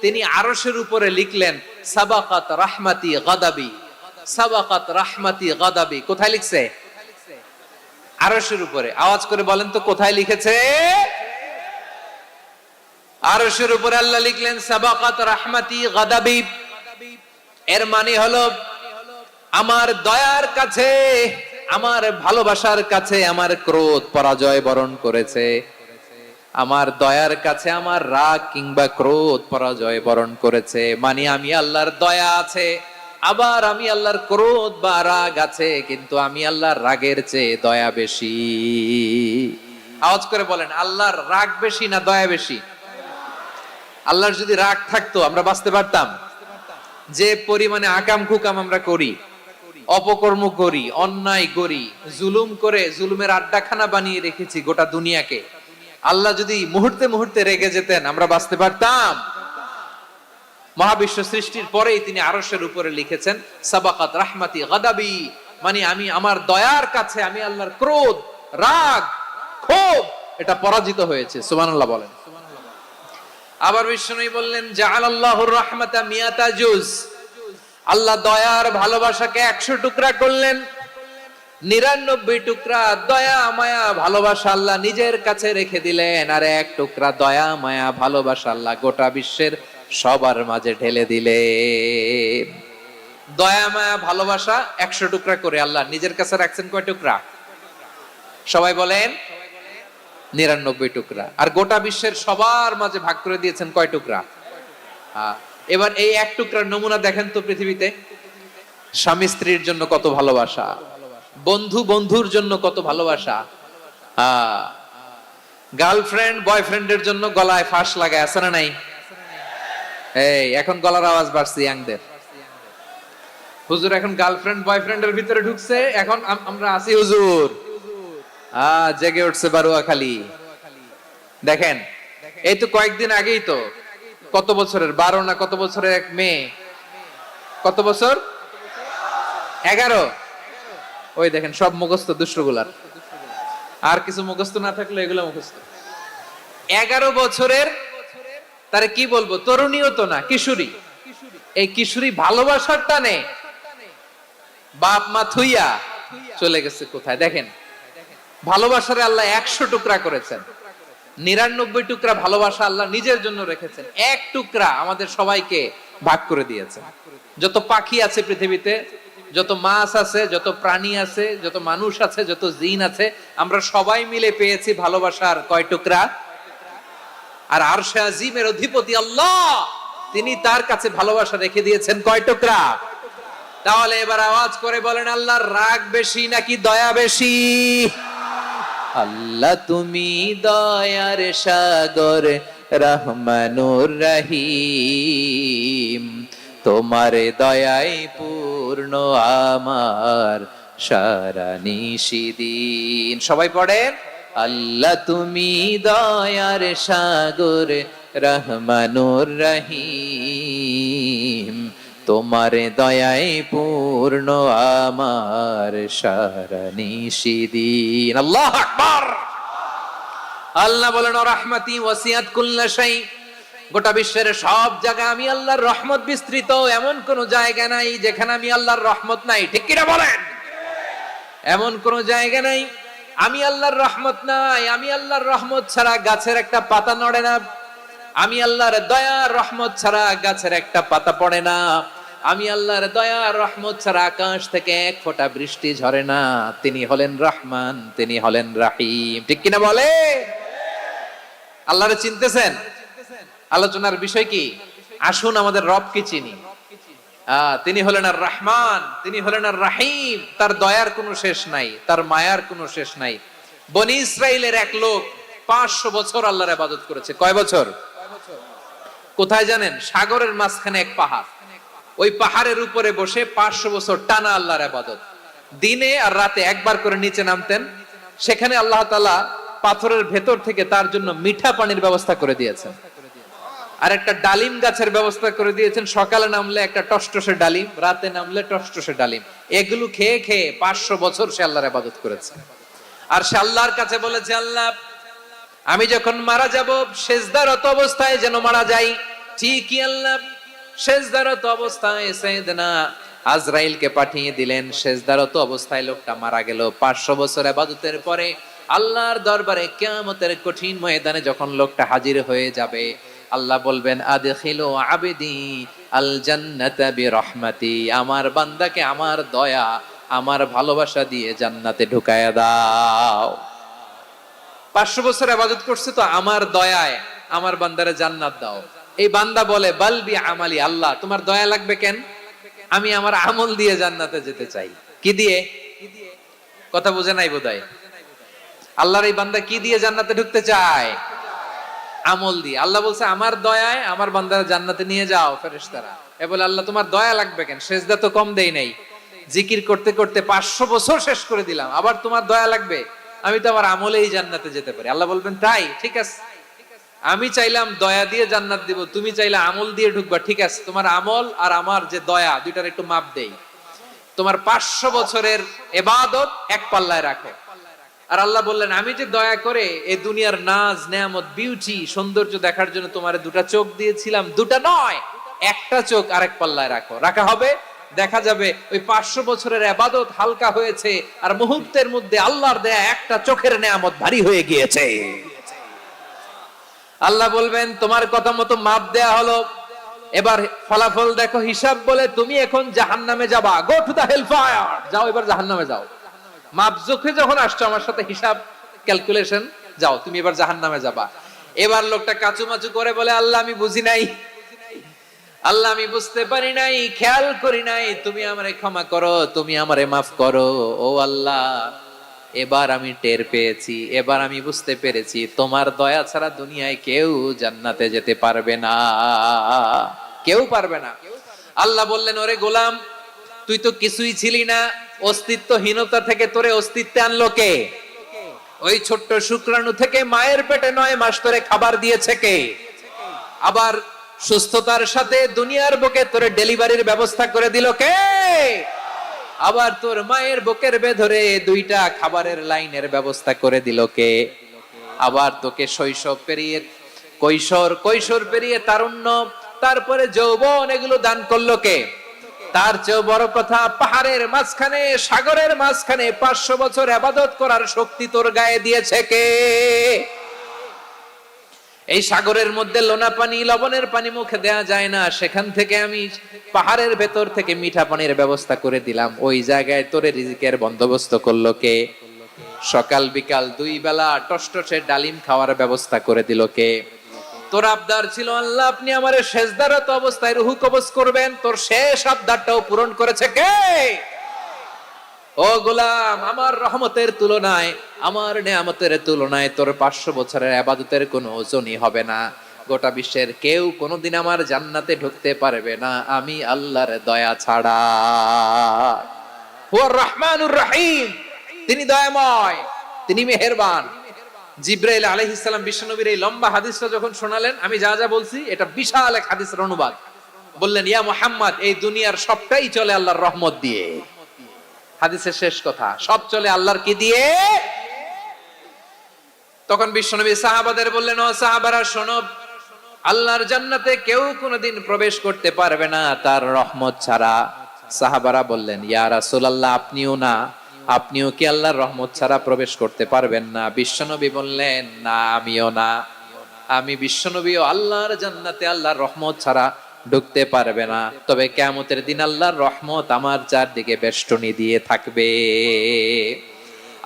তিনি আরশের উপরে লিখলেন সাবাকাত রাহমাতি গাদাবি, সাবাকাত রাহমাতি গাদাবি। কোথায় লিখছে? আরশের উপরে। আওয়াজ করে বলেন তো কোথায় লিখেছে? আরশের উপরে আল্লাহ লিখলেন সাবাকাত রাহমাতি গাদাবি। এর মানে হলো আমার দয়ার কাছে, আমার ভালোবাসার কাছে আমার ক্রোধ পরাজয় বরণ করেছে, আমার দয়ার কাছে আমার রাগ কিংবা ক্রোধ পরাজয় বরণ করেছে। মানে আমি আল্লাহর দয়া আছে, আবার আমি আল্লাহর ক্রোধ বা রাগ আছে, কিন্তু আমি আল্লাহর রাগের চেয়ে দয়া বেশি। আওয়াজ করে বলেন, আল্লাহর রাগ বেশি না দয়া বেশি? আল্লাহর যদি রাগ থাকতো আমরা বাঁচতে পারতাম? যে পরিমাণে আকাম কুকাম আমরা করি, অপকর্ম করি, অন্যায় করি, জুলুম করে জুলুমের আড্ডাখানা বানিয়ে রেখেছি গোটা দুনিয়াকে, আল্লাহ যদি মুহূর্তে মুহূর্তে রেগে যেতেন আমরা বাঁচতে পারতাম? মহাবিশ্ব সৃষ্টির পরেই তিনি আরশের উপরে লিখেছেন সাবাকাত রাহমাতি গাদাবি, মানে আমি আমার দয়ার কাছে আমি আল্লাহর ক্রোধ, রাগ, ক্ষোভ এটা পরাজিত হয়েছে। সুবহানাল্লাহ বলেন। আবার বিষ্ণু বললেন জাআলাল্লাহুর রাহমাতা মিয়াতা জুজ, আল্লাহ দয়ার ভালোবাসাকে ১০০ টুকরা করলেন, ৯৯ টুকরা দয়া মায়া ভালোবাসা আল্লাহ নিজের কাছে রেখে দিলেন, আর ১ টুকরা দয়া মায়া ভালোবাসা আল্লাহ গোটা বিশ্বের সবার মাঝে ঢেলে দিলেন। দয়া মায়া ভালোবাসা ১০০ টুকরা করে আল্লাহ নিজের কাছে রাখছেন কয় টুকরা? সবাই বলেন ৯৯ টুকরা। আর গোটা বিশ্বের সবার মাঝে ভাগ করে দিয়েছেন কয় টুকরা? এবার এই ১ টুকরার নমুনা দেখেন তো পৃথিবীতে। স্বামী স্ত্রীর জন্য কত ভালোবাসা, বন্ধু বন্ধুর জন্য কত ভালোবাসা, গার্লফ্রেন্ড বয়ফ্রেন্ডের জন্য গলায় ফাঁস লাগায়, আছে না নাই? এই এখন গলার আওয়াজ বাড়ছে ইয়াংদের। হুজুর এখন গার্লফ্রেন্ড বয়ফ্রেন্ডের ভিতরে ঢুকছে, এখন আমরা আছি হুজুর। জেগে উঠছে বারুয়াখালী। দেখেন এই তো কয়েকদিন আগেই তো, কত বছরের 12 না কত বছরের এক মেয়ে, কত বছর, 11। ওই দেখেন সব মুখস্থ দুষ্টগুলার, আর কিছু মুখস্থ না থাকলে এগুলো মুখস্থ। 11 বছরের, তারে কি বলবো, তরুণীও তো না, কিশোরী। এই কিশোরী ভালোবাসার টানে বাপ মা থুইয়া চলে গেছে কোথায়। দেখেন ভালোবাসারে আল্লাহ 100 টুকরা করেছেন, 99 টুকরা ভালোবাসা আল্লাহ নিজের জন্য রেখেছেন, এক টুকরা আমাদের সবাইকে ভাগ করে দিয়েছেন। যত পাখি আছে পৃথিবীতে, যত মাছ আছে, যত প্রাণী আছে, যত মানুষ আছে, যত জিন আছে, আমরা সবাই মিলে পেয়েছি ভালোবাসার কয় টুকরা? আর আরশে আজিমের অধিপতি আল্লাহ, তিনি তার কাছে ভালোবাসা রেখে দিয়েছেন কয় টুকরা? তাহলে এবার আওয়াজ করে বলেন, আল্লাহর রাগ বেশি নাকি দয়া বেশি? আল্লাহ তুমি দয়ার সাগর, রহমানুর রহিম, তোমার দয়ায় পূর্ণ আমার সারা নিশিদিন। সবাই পড়েন, আল্লাহ তুমি দয়ার সাগর, রহমানুর রহিম, তোমার দয়ায় পূর্ণ আমার সারা নিশিদিন। আল্লাহু আকবার। আল্লাহ বলেন, রাহমাতি ওয়াসিআত কুল্লা শাই, গোটা বিশ্বের সব জায়গা আমি আল্লাহর রহমত বিস্তৃত, এমন কোন জায়গা নাই যেখানে আমি আল্লাহর রহমত নাই। ঠিক কিনা বলেন? এমন কোন জায়গা নাই আমি আল্লাহর রহমত নাই। আমি আল্লাহর রহমত ছাড়া গাছের একটা পাতা নড়ে না, আমি আল্লাহর দয়ার রহমত ছাড়া গাছের একটা পাতা পড়ে না, আমি আল্লাহর দয়ার রহমত ছাড়া আকাশ থেকে এক ফোঁটা বৃষ্টি ঝরে না। তিনি হলেন রহমান, তিনি হলেন রাহিম। ঠিক কিনা বলে? আল্লাহরে চিনতেছেন? আলোচনার বিষয় কি? আসুন আমাদের রবকে চিনি। তিনি হলেন আর রহমান, তিনি হলেন আর রাহিম। তার দয়ার কোনো শেষ নাই, তার মায়ার কোনো শেষ নাই। বনি ইসরাইলের এক লোক 500 বছর আল্লাহর ইবাদত করেছে। কয় বছর? কোথায় জানেন? সাগরের মাঝখানে এক পাহাড়, ওই পাহাড়ের উপরে বসে 500 বছর টানা আল্লাহর ইবাদত। দিনে আর রাতে একবার করে নিচে নামতেন। সেখানে আল্লাহ তাআলা পাথরের ভেতর থেকে তার জন্য মিঠা পানির ব্যবস্থা করে দিয়েছেন, আর একটা ডালিম গাছের ব্যবস্থা করে দিয়েছেন। সকালে নামলে একটা টসটসে ডালিম, রাতে নামলে টসটসে ডালিম। এগুলো খেয়ে খেয়ে 500 বছর সে আল্লাহর ইবাদত করেছে। আর সে আল্লাহর কাছে বলেছে, আল্লাহ আমি যখন মারা যাব সেজদারত অবস্থায় যেন মারা যাই। ঠিকই আল্লাহ সেজদারত অবস্থায় সাইয়েদনা আজরাইলকে পাঠিয়ে দিলেন। সেজদারত অবস্থায় লোকটা মারা গেল। 500 বছর ইবাদতের পরে আল্লাহর দরবারে কিয়ামতের কঠিন ময়দানে যখন লোকটা হাজির হয়ে যাবে, আল্লাহ বলবেন, আদখিলু আবদি আল জান্নাতা বিরহমাতি, আমার বান্দাকে আমার দয়া, আমার ভালোবাসা দিয়ে জান্নাতে ঢুকায়া দাও। 500 বছর ইবাদত করছে তো আমার দয়ায় আমার বান্দারে জান্নাত দাও। এই বান্দা বলে, বালবি আমালি, আল্লাহ তোমার দয়া লাগবে কেন? আমি আমার আমল দিয়ে জান্নাতে যেতে চাই। কি দিয়ে? কথা বুঝে নাই বোধহয়। আল্লাহর এই বান্দা কি দিয়ে জান্নাতে ঢুকতে চায়? আমল দিয়ে। আল্লাহ বলছে, আমার দয়ায় আমার বান্দারা জান্নাতে নিয়ে যাও ফেরেশতারা। এ বলে, আল্লাহ তোমার দয়া লাগবে কেন? সেজদা তো কম দেই নাই, জিকির করতে করতে 500 বছর শেষ করে দিলাম, আবার তোমার দয়া লাগবে? আমি তো আমার আমলেই জান্নাতে যেতে পারি। আল্লাহ বলবেন, তাই ঠিক আছে, আমি চাইলাম দয়া দিয়ে জান্নাত দিব, তুমি চাইলে আমল দিয়ে ঢুকবা, ঠিক আছে, তোমার আমল আর আমার যে দয়া দুইটার একটু মাপ দেই। তোমার 500 বছরের ইবাদত এক পাল্লায় রাখো। আর আল্লাহ বললেন, আমি যে দয়া করে এই দুনিয়ার নাজ নেয়ামত বিউটি সৌন্দর্য দেখার জন্য তোমারে দুটা চোখ দিয়েছিলাম, দুটা নয় একটা চোখ আরেক পাল্লায় রাখো। রাখা হবে, দেখা যাবে ওই 500 বছরের ইবাদত হালকা হয়েছে, আর মুহূর্তের মধ্যে আল্লাহর দেয়া একটা চোখের নেয়ামত ভারী হয়ে গিয়েছে। আল্লাহ বলবেন, তোমার কথা মতো মাপ দেয়া হলো, এবার ফলাফল দেখো, হিসাব বলে তুমি এখন জাহান্নামে যাবা। Go to the hell fire, যাও এবার জাহান্নামে যাও। মাপ জোখে যখন আসছো আমার সাথে হিসাব ক্যালকুলেশন, যাও তুমি এবার জাহান্নামে যাবা। এবার লোকটা কাচুমাচু করে বলে, আল্লাহ আমি বুঝি নাই, আল্লাহ আমি বুঝতে পারি নাই, খেয়াল করি নাই, তুমি আমারে ক্ষমা করো, তুমি আমারে মাফ করো। ও আল্লাহ, এবার আমি টের পেয়েছি, এবার আমি বুঝতে পেরেছি তোমার দয়া ছাড়া দুনিয়ায় কেউ জান্নাতে যেতে পারবে না, কেউ পারবে না। আল্লাহ বললেন, ওরে গোলাম, তুই তো কিছুই ছিলি না, অস্তিত্বহীনতা থেকে তোরে অস্তিত্বে আনলো কে? ওই ছোট্ট শুক্রাণু থেকে মায়ের পেটে 9 মাস ধরে খাবার দিয়েছে কে? আবার সুস্থতার সাথে দুনিয়ার বুকে তোরে ডেলিভারির ব্যবস্থা করে দিল কে? আবার তোর মায়ের বুকের ভেতরে 2টা খাবারের লাইনের ব্যবস্থা করে দিল কে? আবার তোকে শৈশব পেরিয়ে কৈশোর পেরিয়ে তারুণ্য, তারপরে যৌবন, এগুলো দান করলো কে? তার চেয়েও বড় কথা, পাহাড়ের মাঝখানে, সাগরের মাঝখানে 500 বছর ইবাদত করার শক্তি তোর গায়ে দিয়েছে কে? এই সাগরের মধ্যে লোনা পানি, লবণের পানি মুখে দেয়া যায় না, সেখান থেকে আমি পাহাড়ের ভেতর থেকে মিঠা পানির ব্যবস্থা করে দিলাম। ওই জায়গায় তোরে রিজিকের বন্দোবস্ত করলো কে? সকাল বিকাল 2 বেলা টসটসে ডালিম খাওয়ার ব্যবস্থা করে দিল কে? তোর আবদার ছিল, আল্লাহ আপনি আমারে সেজদারত অবস্থায় রুহু কবজ করবেন, তোর শেষ আবদারটাও পূরণ করেছে কে? ও গোলাম, আমার রহমতের তুলনায়, আমার নেয়ামতের তুলনায় তোর 500 বছরের ইবাদতের কোনো ওজনই হবে না। গোটা বিশ্বের কেউ কোনোদিন আমার জান্নাতে ঢুকতে পারবে না আমি আল্লাহর দয়া ছাড়া। হুয়ার রহমানুর রহিম, তিনি দয়াময়, তিনি মেহেরবান। জিব্রাইল আলাইহিস সালাম বিশ্বনবীর এই লম্বা হাদিসটা যখন শোনালেন, আমি যা যা বলছি এটা বিশাল এক হাদিসের অনুবাদ। বললেন, ইয়া মুহাম্মদ, এই দুনিয়ার সবটাই চলে আল্লাহর রহমত দিয়ে। হাদিসের শেষ কথা, সব চলে আল্লাহর কি দিয়ে? তখন বিশ্বনবী সাহাবাদের বললেন, ও সাহাবারা শোনো, আল্লাহর জান্নাতে কেউ কোনোদিন প্রবেশ করতে পারবে না তার রহমত ছাড়া। সাহাবারা বললেন, ইয়া রাসূলুল্লাহ, আপনিও না? আপনিও কি আল্লাহর রহমত ছাড়া প্রবেশ করতে পারবেন না? বিশ্বনবী বললেন, না, আমিও না। আমি বিশ্বনবীও আল্লাহর জান্নাতে আল্লাহর রহমত ছাড়া ঢুকতে পারবে না, তবে কিয়ামতের দিন আল্লাহর রহমত আমার চারদিকে বেষ্টনী দিয়ে থাকবে।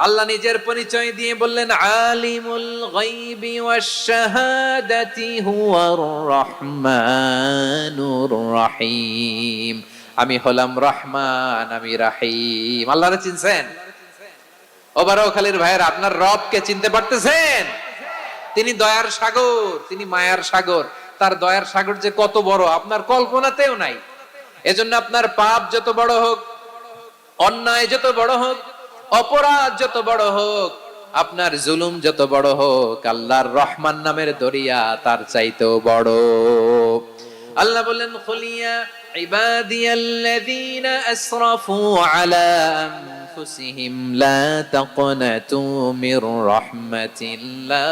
আল্লাহ নিজের পরিচয় দিয়ে বললেন, আলিমুল গায়বি ওয়াশ শাহাদাতি হুয়ার রহমানুর রহিম। আমি হলাম রহমান, আমি রাহিম। আল্লাহরে চিনছেন? ওবারখালীর ভাইয়ের, আপনার রবকে চিনতে পারতেছেন? তিনি দয়ার সাগর, তিনি মায়ার সাগর। তার দয়ার সাগর যে কত বড় আপনার কল্পনাতেও নাই। এজন্য আপনার পাপ যত বড় হোক, অন্যায় যত বড় হোক, অপরাধ যত বড় হোক, আপনার জুলুম যত বড় হোক, আল্লাহর রহমান নামের দরিয়া তার চাইতেও বড়। আল্লাহ বললেন, খুলিয়া ইবাদিয়াল্লাযীনা আসরাফু আলা আনফুসিহিম লা তাকনাতু মির রাহমাতিল্লাহ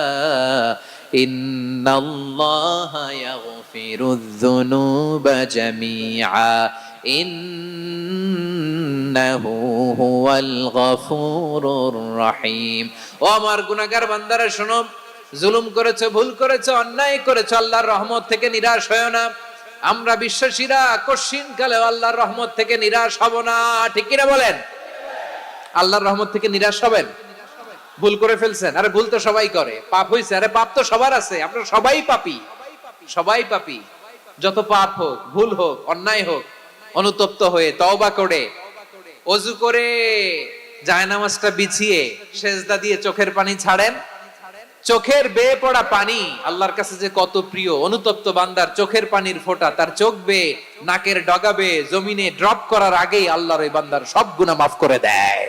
ইন্নাল্লাহা ইয়াগফিরুয যুনুবা জামিআ ইন্নাহু হুয়াল গফুরুর রহিম। ও আমার গুনাহগার বান্দারা শোনো, জুলুম করেছো, ভুল করেছো, অন্যায় করেছো, আল্লাহর রহমত থেকে নিরাশ হয়ো না। আমরা বিশ্বাসীরা কঠিন কালে আল্লাহর রহমত থেকে নিরাশ হব না, ঠিক কিনা বলেন? আল্লাহর রহমত থেকে নিরাশ হবেন? ভুল করে ফেলছেন, আরে ভুল তো সবাই করে। পাপ হইছে, আরে পাপ তো সবার আছে, আপনারা সবাই পাপী, সবাই পাপী। যত পাপ হোক, ভুল হোক, অন্যায় হোক, অনুতপ্ত হয়ে তওবা করে, ওযু করে, জায়নামাজটা বিছিয়ে সেজদা দিয়ে চোখের পানি ছাড়েন। চোখের বেয়ে পড়া পানি আল্লাহর কাছে যে কত প্রিয়। অনুতপ্ত বান্দার চোখের পানির ফোঁটা তার চোখ বেয়ে, নাকের ডগা বেয়ে জমিনে ড্রপ করার আগেই আল্লাহর ওই বান্দার সব গুনাহ মাফ করে দেয়।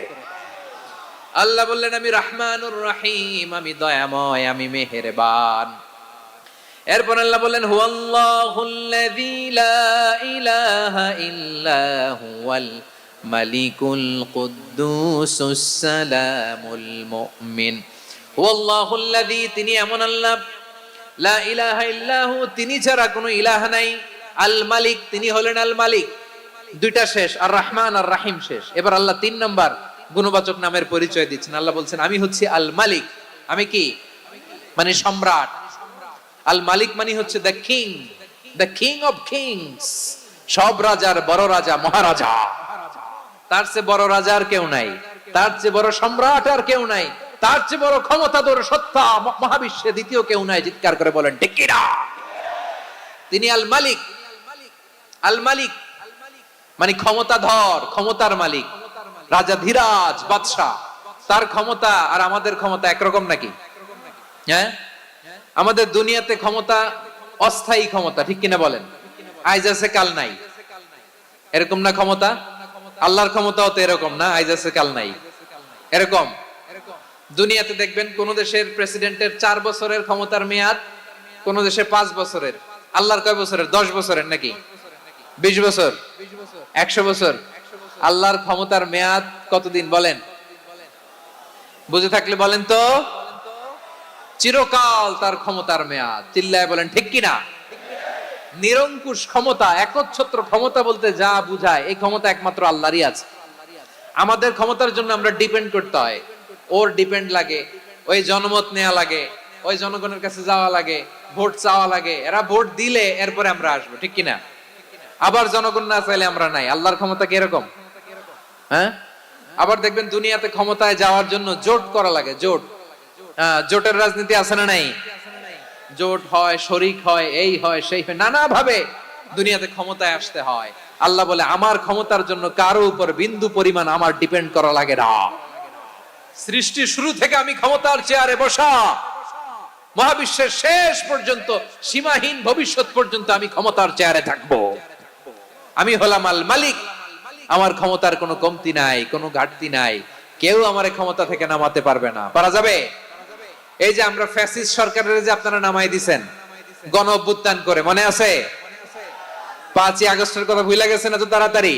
আল্লাহ বললেন, আমি রহমানুর রহিম, আমি দয়াময়, আমি মেহেরবান। এরপর আল্লাহ বললেন, হুয়াল্লাহুল্লাযী লা ইলাহা ইল্লা হুয়াল মালিকুল কুদ্দুসুস সালামুল মুমিন। হুয়াল্লাহুল্লাযী, তিনি এমন আল্লাহ, লা ইলাহা ইল্লাহু, তিনি ছাড়া কোনো ইলাহ নাই। আল মালিক, তিনি হলেন আল মালিক। দুইটা শেষ, আর রহমান আর রাহিম শেষ। এবার আল্লাহ 3 নাম্বার গুণবাচক নামের পরিচয় দিচ্ছেন। আল্লাহ বলছেন, আমি হচ্ছি আল মালিক। আমি কি? মানে সম্রাট। আল মালিক মানে হচ্ছে the king, the king of kings. সব রাজার বড় রাজা, মহারাজা। তার চেয়ে বড় রাজা আর কেউ নাই, তার চেয়ে বড় সম্রাট আর কেউ নাই, তার চেয়ে বড় ক্ষমতাধর সত্তা মহাবিশ্বে দ্বিতীয় কেউ নাই। চিৎকার করে বলেন ঠিক কিনা? তিনি আল মালিক। আল মালিক মানে ক্ষমতাধর, ক্ষমতার মালিক, রাজা ধীরাজ বাদশা। তার ক্ষমতা আর আমাদের ক্ষমতা একরকম নাকি? হ্যাঁ, আমাদের দুনিয়াতে ক্ষমতা অস্থায়ী ক্ষমতা, ঠিক কিনা বলেন? আইজ আছে কাল নাই, এরকম না ক্ষমতা? আল্লাহর ক্ষমতাও তো এরকম না, আইজ আছে কাল নাই এরকম। দুনিয়াতে দেখবেন কোন দেশের প্রেসিডেন্টের 4 বছরের ক্ষমতার মেয়াদ, কোন দেশে 5 বছরের। আল্লাহর কয় বছরের? 10 বছরের নাকি 20 বছর 100 বছর? আল্লাহর ক্ষমতার মেয়াদ কতদিন বলেন? বুঝে থাকলে বলেন তো। চিরকাল তার ক্ষমতার মেয়াদ। চিল্লায় বলেন ঠিক কিনা? নিরঙ্কুশ ক্ষমতা, একচ্ছত্র ক্ষমতা বলতে যা বুঝায়, এই ক্ষমতা একমাত্র আল্লাহরই আছে। আমাদের ক্ষমতার জন্য আমরা ডিপেন্ড করতে হয়, ওর ডিপেন্ড লাগে, ওই জনমত নেওয়া লাগে, ওই জনগণের কাছে যাওয়া লাগে, ভোট চাওয়া লাগে, এরা ভোট দিলে এরপরে আমরা আসবো, ঠিক কিনা? আবার জনগণ না চাইলে আমরা নাই। আল্লাহর ক্ষমতা কি এরকম? হ্যাঁ, আবার দেখবেন দুনিয়াতে ক্ষমতায় যাওয়ার জন্য জোট করা লাগে, জোট। জোটের রাজনীতি আছে না নাই? জোট হয়, শরিক হয়, এই হয় সেই হয়, নানা ভাবে দুনিয়াতে ক্ষমতায় আসতে হয়। আল্লাহ বলে আমার ক্ষমতার জন্য কারো উপর বিন্দু পরিমাণ আমার ডিপেন্ড করা লাগে না। সৃষ্টি শুরু থেকে আমি ক্ষমতার চেয়ারে বসা, মহাবিশ্বের শেষ পর্যন্ত, সীমাহীন ভবিষ্যৎ পর্যন্ত আমি ক্ষমতার চেয়ারে থাকবো। আমি হলাম আল মালিক, আমার ক্ষমতার কোনো কমতি নাই, কোনো ঘাটতি নাই। কেউ আমার ক্ষমতা থেকে নামাতে পারবে না। পারা যাবে? এই যে আমরা ফ্যাসিস্ট সরকারের যে আপনারা নামাই দিছেন গণ অভ্যুত্থান করে, মনে আছে? 5ই আগস্টের কথা ভুলে গেছেন এত তাড়াতাড়ি?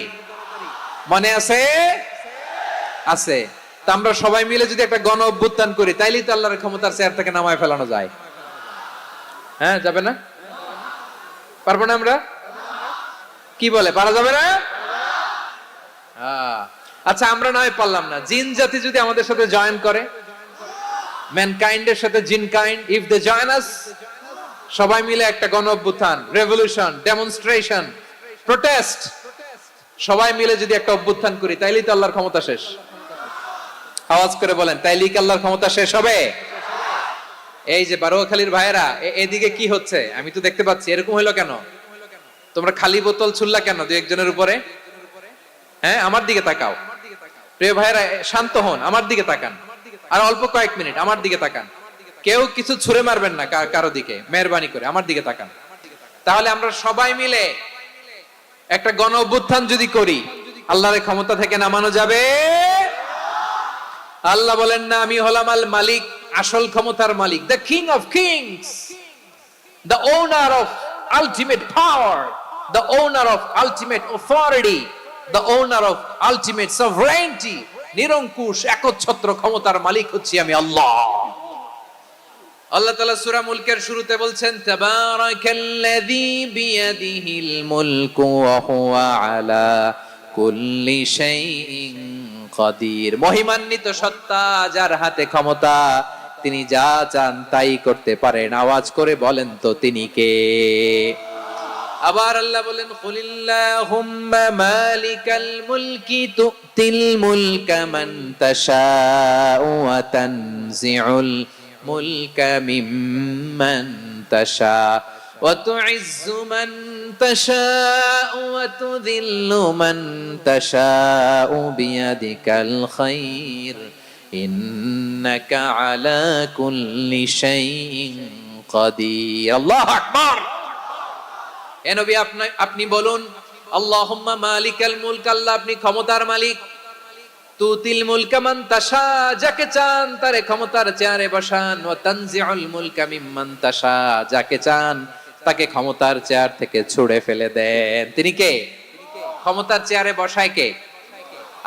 মনে আছে? আছে। তা আমরা সবাই মিলে যদি একটা গণ অভ্যুত্থান করি, তাইলেই তো আল্লাহর ক্ষমতার চেয়ার থেকে নামায় ফেলানো যায়। হ্যাঁ, যাবে না? পারবো না আমরা? কি বলে, পারা যাবে না? আচ্ছা, আমরা নয় পারলাম না, জিন জাতি যদি আমাদের সাথে জয়েন করে, ম্যানকাইন্ডের সাথে জিনকাইন্ড, ইফ দে জয়েন আস, সবাই মিলে একটা গণ অভ্যুত্থান, রেভলিউশন, ডেমনস্ট্রেশন, প্রোটেস্ট, সবাই মিলে যদি একটা অভ্যুত্থান করি, তাইলেই তো আল্লাহর ক্ষমতা শেষ। আওয়াজ করে বলেন, তাইলেই কি আল্লাহর ক্ষমতা শেষ হবে? এই যে বারোয়াখালীর ভাইয়েরা, এদিকে কি হচ্ছে আমি তো দেখতে পাচ্ছি, এরকম হলো কেন? তোমরা খালি বোতল ছুড়লা কেন দুই একজনের উপরে? হ্যাঁ, আমার দিকে তাকাও। প্রিয় ভাইয়েরা, শান্ত হন, আমার দিকে তাকান, আর অল্প কয়েক মিনিট আমার দিকে তাকান। কেউ কিছু ছুঁড়ে মারবেন না কারো দিকে, মেহরবানি করে আমার দিকে তাকান। তাহলে আমরা সবাই মিলে একটা গণ অভ্যুত্থান যদি করি, আল্লাহর ক্ষমতা থেকে নামানো যাবে? আল্লাহ বলেন না, আমি হলাম আল মালিক, আসল ক্ষমতার মালিক, the king of kings, the owner of ultimate power, the owner of ultimate authority, the owner of ultimate sovereignty. নিরঙ্কুশ একচ্ছত্র ক্ষমতার মালিক হচ্ছি আমি আল্লাহ। আল্লাহ তাআলা সূরা মুলকের শুরুতে বলছেন, তাবারাকাল্লাযী বিয়াদিহিল মুলকু ওয়া হুয়া আলা কুল্লি শাইইন কাদির। মহিমান্বিত সত্তা, যার হাতে ক্ষমতা, তিনি যা চান তাই করতে পারেন। আওয়াজ করে বলেন তো তিনি কে? আবার আল্লাহ বলেন, কুলিল্লাহুম্মা মালিকাল মুলকি তুতিল মুলকা মান তাশাউ ওয়া তানজিউল মুলকা মিম্মান তাশা ওয়া তুইজ্জু মান তাশাউ ওয়া তুযিল্লু মান তাশাউ বিয়াদিকাল খায়র ইন্নাকা আলা কুল্লি শাইইন কাদির। আল্লাহু আকবার। এ নবী, আপনি বলুন, আল্লাহুম্মা মালিকাল মুলক, আল্লাহ আপনি ক্ষমতার মালিক, তুতিল মুলকা মান তাশা, যাকে চান তারে ক্ষমতার চেয়ারে বসান, ওয়া তানজিউল মুলকা মিম্মান তাশা, যাকে চান তাকে ক্ষমতার চেয়ার থেকে ছুঁড়ে ফেলে দেন। তিনি কে? ক্ষমতার চেয়ারে বসায় কে?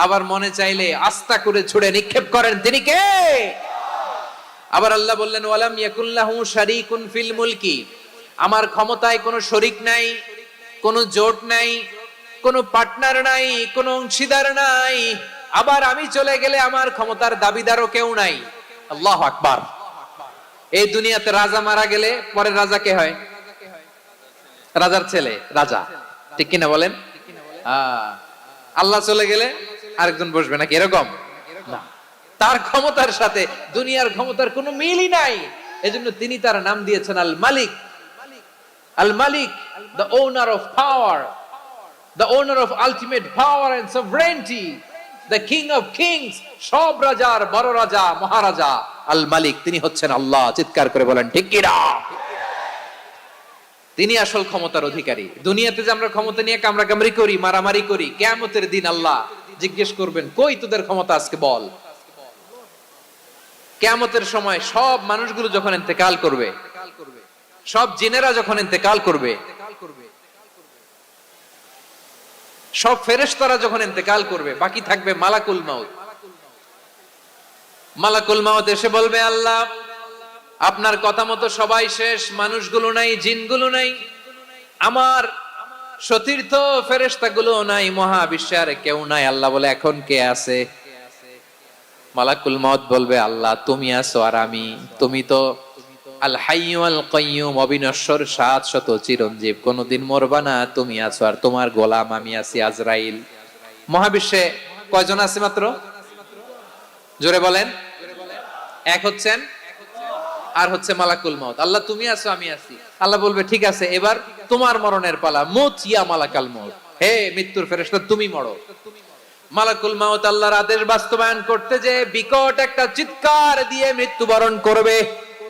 আবার মনে চাইলে আস্তা করে ছুঁড়ে নিক্ষেপ করেন, তিনি কে? আবার আল্লাহ বললেন, ওয়ালাম ইয়াকুল্লাহু শারীকুন ফিল মুলকি, আমার ক্ষমতায় কোনো শরিক নাই, কোনো জোট নাই, কোনো পার্টনার নাই, কোনো অংশীদার নাই। আবার আমি চলে গেলে আমার ক্ষমতার দাবিদারও কেউ নাই। আল্লাহু আকবার। এই দুনিয়াতে রাজা মারা গেলে পরের রাজা কে হয়? রাজার ছেলে রাজা, ঠিক কিনা বলেন? আল্লাহ চলে গেলে আরেকজন বসবে নাকি এরকম? না, তার ক্ষমতার সাথে দুনিয়ার ক্ষমতার কোনো মিলই নাই। এজন্য তিনি তার নাম দিয়েছেন আল মালিক। Al Malik, the owner of power, the owner of ultimate power and sovereignty. The king of kings, সব রাজার বড় রাজা, মহারাজা, আল মালিক, তিনি হচ্ছেন আল্লাহ। চিৎকার করে বলেন ঠিক কি না? তিনি আসল ক্ষমতার অধিকারী। দুনিয়াতে যে আমরা ক্ষমতা নিয়ে কামড়াকামড়ি করি, মারামারি করি, কিয়ামতের দিন আল্লাহ জিজ্ঞেস করবেন, কই তোদের ক্ষমতা, আজকে বল। কিয়ামতের সময় সব মানুষগুলো যখন ইন্তেকাল করবে, সব জিনেরা যখন ইন্তেকাল করবে, সব ফেরেশতারা যখন ইন্তেকাল করবে, বাকি থাকবে মালাকুল মাউত। মালাকুল মাউত এসে বলবে, আল্লাহ আপনার কথা মতো সবাই শেষ, মানুষগুলো নাই, জিনগুলো নাই, আমার সতীর্থ ফেরেশতাগুলো নাই, মহাবিশ্বে আর কেউ নাই। আল্লাহ বলে, এখন কে আছে? মালাকুল মাউত বলবে, আল্লাহ তুমি আছো আর আমি। তুমি তো আল হাইয়্যু আল কাইয়্যুম, অবিনশ্বর, শাশ্বত, চিরঞ্জীব, কোনদিন মরবা না, তুমি আছো আর তোমার গোলাম আমি আছি আজরাইল। মহাবিশ্বে কয়জন আছে মাত্র? জোরে বলেন। এক হচ্ছেন আর হচ্ছে মালাকুল মাউত। আল্লাহ তুমি আছো আমি আছি। আল্লাহ বলবে, ঠিক আছে, এবার তোমার মরণের পালা, মুত ইয়া মালাকাল মাউত, হে মৃত্যুর ফেরেশতা তুমি মরো। মালাকুল মাউত আল্লাহর আদেশ বাস্তবায়ন করতে যে বিকট একটা চিৎকার দিয়ে মৃত্যুবরণ করবে।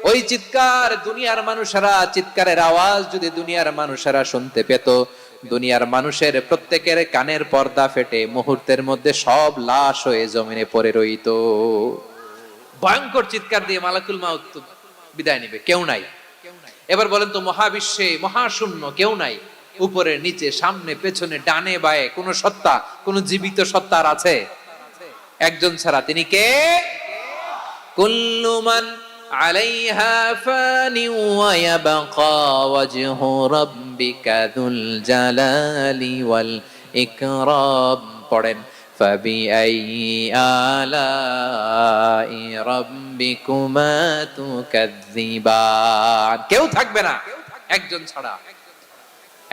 ওই চিৎকার দুনিয়ার মানুষেরা, চিৎকারের আওয়াজ যদি দুনিয়ার মানুষেরা শুনতে পেত, দুনিয়ার মানুষের প্রত্যেকের কানের পর্দা ফেটে মুহূর্তের মধ্যে সব লাশ হয়ে জমিনে পড়ে রইত। ভয়ঙ্কর চিৎকার দিয়ে মালাকুল মাউত বিদায় নিবে, কেউ নাই। এবার বলেন তো, মহাবিশ্বে মহাশূন্য, কেউ নাই, উপরে নিচে সামনে পেছনে ডানে বায়ে কোন সত্তা, কোন জীবিত সত্তার আছে? একজন ছাড়া, তিনি কে? কুল্লু মান আলাইহা ফানি ওয়া ইয়াবকা ওয়াজহু রাব্বিকা যুল জালালি ওয়াল ইকরাম। পড়েন, ফাবিআইয়ি আলাই রাব্বিকুমা তুকাযযিবান। কেউ থাকবে না, একজন ছাড়া।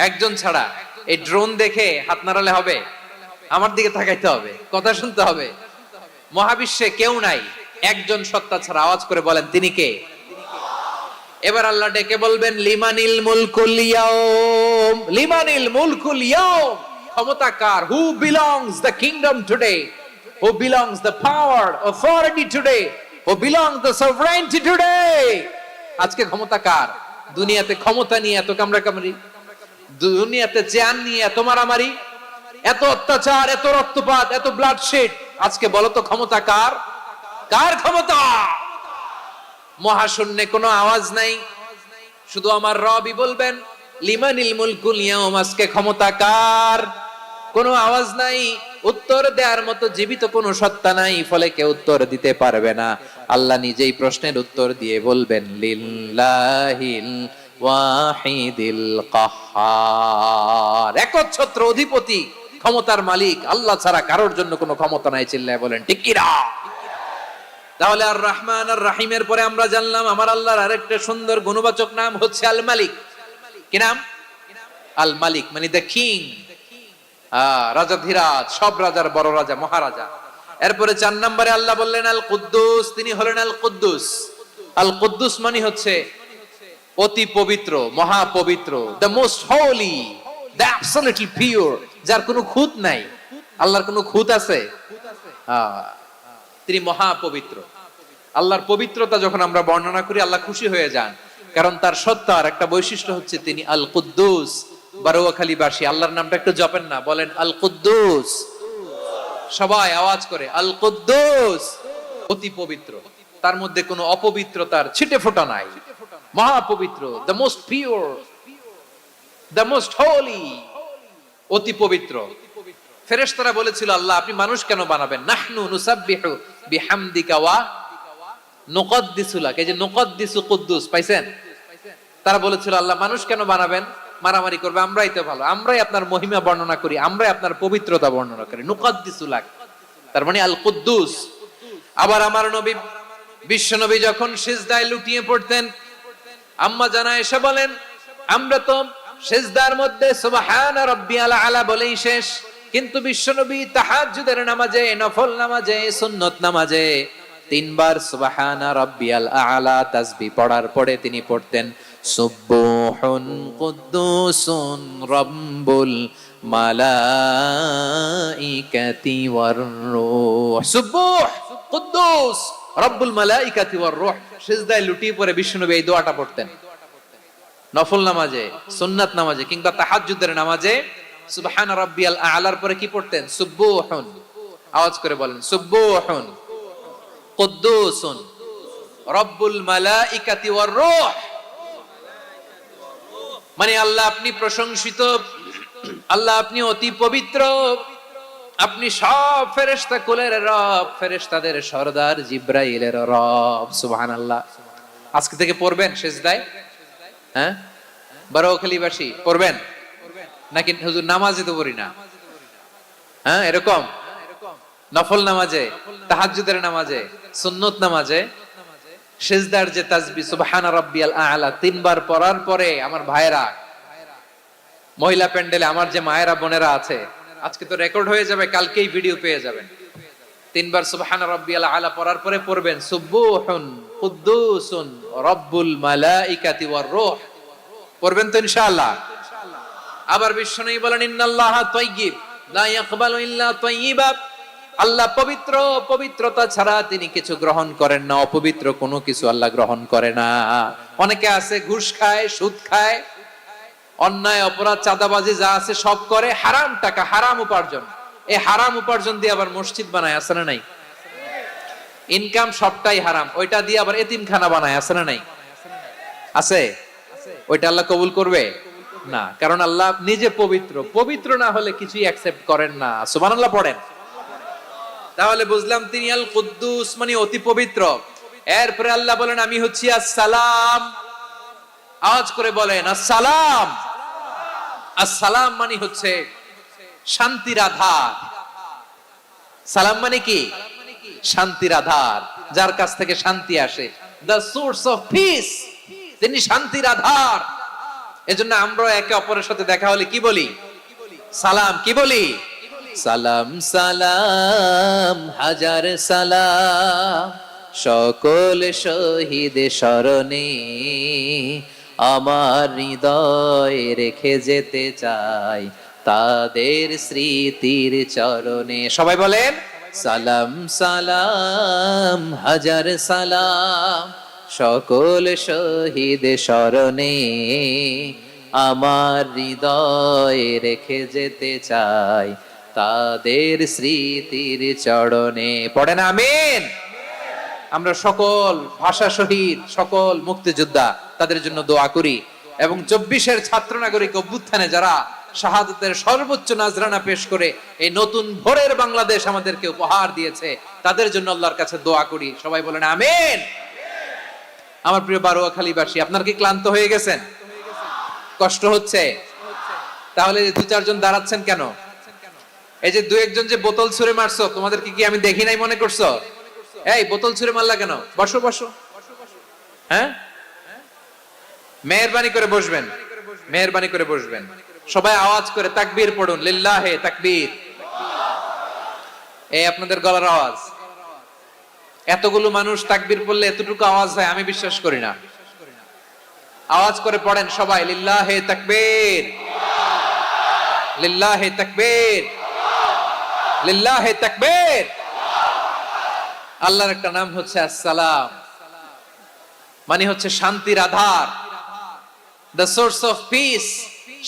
একজন ছাড়া। এই ড্রোন দেখে হাত নাড়ালে হবে? আমার দিকে তাকাইতে হবে, কথা শুনতে হবে। মহাবিশ্বে কেউ নাই, একজন সত্তা ছাড়া। আওয়াজ করে বলেন, তিনি কে? এবার আল্লাহ ডেকে বলবেন, লিমানিল মুলকুল ইয়াউম, লিমানিল মুলকুল ইয়াউম, ক্ষমতা কার? Who belongs the kingdom today, who belongs the power, authority today, who belongs the sovereignty today. আজকে ক্ষমতা কার? দুনিয়াতে ক্ষমতা নিয়ে এত কামড়াকামড়ি, দুনিয়াতে জান নিয়ে এত মারামারি, এত অত্যাচার, এত রক্তপাত, এত ব্লাডশেড, আজকে বলো তো ক্ষমতা কার? কার ক্ষমতা? মহাশূন্যে কোনো আওয়াজ নাই, শুধু আমার রবই বলবেন, লিমানিল মুলকুল ইয়াউম, আজকে ক্ষমতা কার? কোনো আওয়াজ নাই, উত্তর দেওয়ার মতো জীবিত কোনো সত্তা নাই, ফলে কেউ উত্তর দিতে পারবে না। আল্লাহ নিজেই প্রশ্নের উত্তর দিয়ে বলবেন, লিল্লাহিল ওয়াহিদিল কাহ্হার, একচ্ছত্র অধিপতি, ক্ষমতার মালিক আল্লাহ ছাড়া কারোর জন্য কোনো ক্ষমতা নাই। চিল্লায় বলেন ঠিক কি না? তাহলে আর রহমান আর রাহিমের পরে আমরা জানলাম আমার আল্লাহর আরেকটা সুন্দর গুণবাচক নাম হচ্ছে আল মালিক। কি নাম? আল মালিক, মানে দ্য কিং, রাজাধিরাজ, সব রাজার বড় রাজা, মহারাজা। এরপরে 4 নম্বরে আল্লাহ বললেন আল কুদ্দুস, তিনি হলেন আল কুদ্দুস। আল কুদ্দুস মানে হচ্ছে অতি পবিত্র, মহা পবিত্র, the most Holi, the absolutely pure, যার কোনো খুঁত নাই। আল্লাহর কোনো খুঁত আছে? তিনি মহা পবিত্র। আল্লাহর পবিত্রতা যখন আমরা বর্ণনা করি, আল্লাহ খুশি হয়ে যান, কারণ তার সত্তার একটা বৈশিষ্ট্য হচ্ছে তিনি আল কুদ্দুস। বারোয়াখালীবাসী আল্লাহর নামটা একটু জপেন না, বলেন আল কুদ্দুস, সবাই আওয়াজ করে আল কুদ্দুস। অতি পবিত্র, তার মধ্যে কোনো অপবিত্রতার ছিটে ফোঁটা নাই, মহা পবিত্র, the most pure, the most Holi, অতি পবিত্র। ফেরেশতারা বলেছিল, আল্লাহ আপনি মানুষ কেন বানাবেন? নাহনু নুসাব্বিহু বিহামদিকা ওয়া নুকদ্দিসু লাক। এই যে নুকদ্দিসু কুদ্দুস পাইছেন? তারা বলেছিল, আল্লাহ মানুষ কেন বানাবেন? মারামারি করবে, আমরাই তো ভালো, আমরাই আপনার মহিমা বর্ণনা করি, আমরাই আপনার পবিত্রতা বর্ণনা করি। নুকদ্দিসু লাক, তার মানে আল কুদ্দুস। আবার আমার নবী, বিশ্ব নবী যখন সিজদায় লুটিয়ে পড়তেন, আম্মা জানা এসে বলেন, আমরা তো সিজদার মধ্যে সুবহানা রাব্বিয়াল আলা বলেই শেষ, কিন্তু বিশ্বনবী তাহাজ্জুদের নামাজে, নফল নামাজে, সুন্নত নামাজে 3 বার সুবহানা রাব্বিয়াল আলা তাসবিহ পড়ার পরে তিনি পড়তেন সুবহুন কুদ্দুসুন রাব্বুল মালাইকা মালাইকাতি ওয়ার রূহ। সুবুহ কুদ্দুস রব্বুল মালাইকাতি ওয়ার রূহ। সিজদায় লুটিয়ে পড়ে বিশ্বনবী এই দোয়াটা পড়তেন। নফল নামাজে, সুন্নাত নামাজে কিংবা তাহাজ্জুদের নামাজে সুবহান রাব্বিয়াল আ'লার পরে কি পড়তেন? সুবুহুন। আওয়াজ করে বলেন, সুবুহুন কুদ্দুসুন রব্বুল মালাইকাতি ওয়ার রূহ। মানে আল্লাহ আপনি প্রশংসিত, আল্লাহ আপনি অতি পবিত্র, আপনি সব ফেরেশতা কুলের রব, ফেরেশতাদের সরদার জিব্রাইলের রব। সুবহানাল্লাহ। আজকে থেকে পড়বেন সিজদায়? হ্যাঁ, বারোখালীবাসী পড়বেন নাকি? হুজুর নামাজে তো পড়ি না। হ্যাঁ, এরকম নফল নামাজে, তাহাজ্জুদের নামাজে, সুন্নত নামাজে সিজদার যে তাসবিহ সুবহানা রাব্বিয়াল আ'লা তিনবার পড়ার পরে আমার ভাইরা, মহিলা প্যান্ডেলে আমার যে মায়েরা বোনেরা আছে, আজকে তো রেকর্ড হয়ে যাবে, কালকেই ভিডিও পেয়ে যাবেন। তিনবার সুবহানা রাব্বিয়াল আ'লা পড়ার পরে পড়বেন সুবুহুন কুদ্দুসুন রব্বুল মালাইকাতি ওয়ার রূহ। পড়বেন তো ইনশাআল্লাহ? আবার বিশ্বনবী বলেন ইন্নাল্লাহা তাইয়্যিব লা ইয়াকবালু ইল্লা তাইয়্যিবা। আল্লাহ পবিত্র, পবিত্রতা ছাড়া তিনি কিছু গ্রহণ করেন না, অপবিত্র কোনো কিছু আল্লাহ গ্রহণ করে না। অনেকে আছে ঘুষ খায়, সুদ খায়, অন্যায় অপরাধ চাঁদাবাজি যা আছে সব করে, হারাম টাকা, হারাম উপার্জন। এই হারাম উপার্জন দিয়ে আবার মসজিদ বানায়, আছে না নাই? ইনকাম সবটাই হারাম, ওইটা দিয়ে আবার এতিমখানা বানায়, আছে না নাই? আছে। ওইটা আল্লাহ কবুল করবে না, কারণ আল্লাহ নিজে পবিত্র। পবিত্র না হলে কিছুই অ্যাকসেপ্ট করেন না। সুবহানাল্লাহ পড়েন। তাহলে বুঝলাম তিনি আল কুদ্দুস মানে অতি পবিত্র। এরপরে আল্লাহ বলেন আমি হচ্ছি আসসালাম। আওয়াজ করে বলেন আসসালাম। আসসালাম মানে হচ্ছে শান্তির আধার। সালাম মানে কি? শান্তির আধার, যার কাছ থেকে শান্তি আসে। দ্য সোর্স অফ পিস, তিনি শান্তির আধার। এজন্য আমরা একে অপরের সাথে দেখা হলে কি বলি? সালাম। কি বলি? সালাম সালাম হাজার সালাম সকল শহীদ স্মরণে, আমার হৃদয় রেখে যেতে চাই তাদের স্মৃতির চরণে। সবাই বলেন সালাম সালাম হাজার সালাম সকল শহীদ স্মরণে, আমার হৃদয় রেখে যেতে চাই তাদের স্মৃতির চরণে। পড়েন আমিন। আমরা সকল ভাষা শহীদ, সকল মুক্তিযোদ্ধা, তাদের জন্য দোয়া করি। এবং 24-এর ছাত্র নাগরিক অভ্যুত্থানে যারা শাহাদাতের সর্বোচ্চ নাজরানা পেশ করে এই নতুন ভোরের বাংলাদেশ আমাদেরকে উপহার দিয়েছে, তাদের জন্য আল্লাহর কাছে দোয়া করি। সবাই বলেন আমিন। আমার প্রিয় বারোয়াখালীবাসী, আপনার কি ক্লান্ত হয়ে গেছেন? কষ্ট হচ্ছে? তাহলে 2-4 জন দাঁড়াচ্ছেন কেন? এই যে 2-1 জন যে বোতল ছুঁড়ে মারছো, তোমাদেরকে কি আমি দেখি নাই মনে করছো? এই বোতল ছুঁড়ে মারলা কেন? বসো বসো। হ্যাঁ, মেহেরবানি করে বসবেন, মেহেরবানি করে বসবেন। সবাই আওয়াজ করে তাকবীর পড়ুন, লিল্লাহে তাকবীর। এই আপনাদের গলার আওয়াজ। এতগুলো মানুষ তাকবীর পড়লে এতটুকু আওয়াজ হয় আমি বিশ্বাস করি না। আওয়াজ করে পড়েন সবাই, লিল্লাহে তাকবীর, লিল্লাহে তাকবীর, লিল্লাহে তাকবীর। আল্লাহর একটা নাম হচ্ছে আসসালাম, মানে হচ্ছে শান্তির আধার, দ্য সোর্স অফ পিস।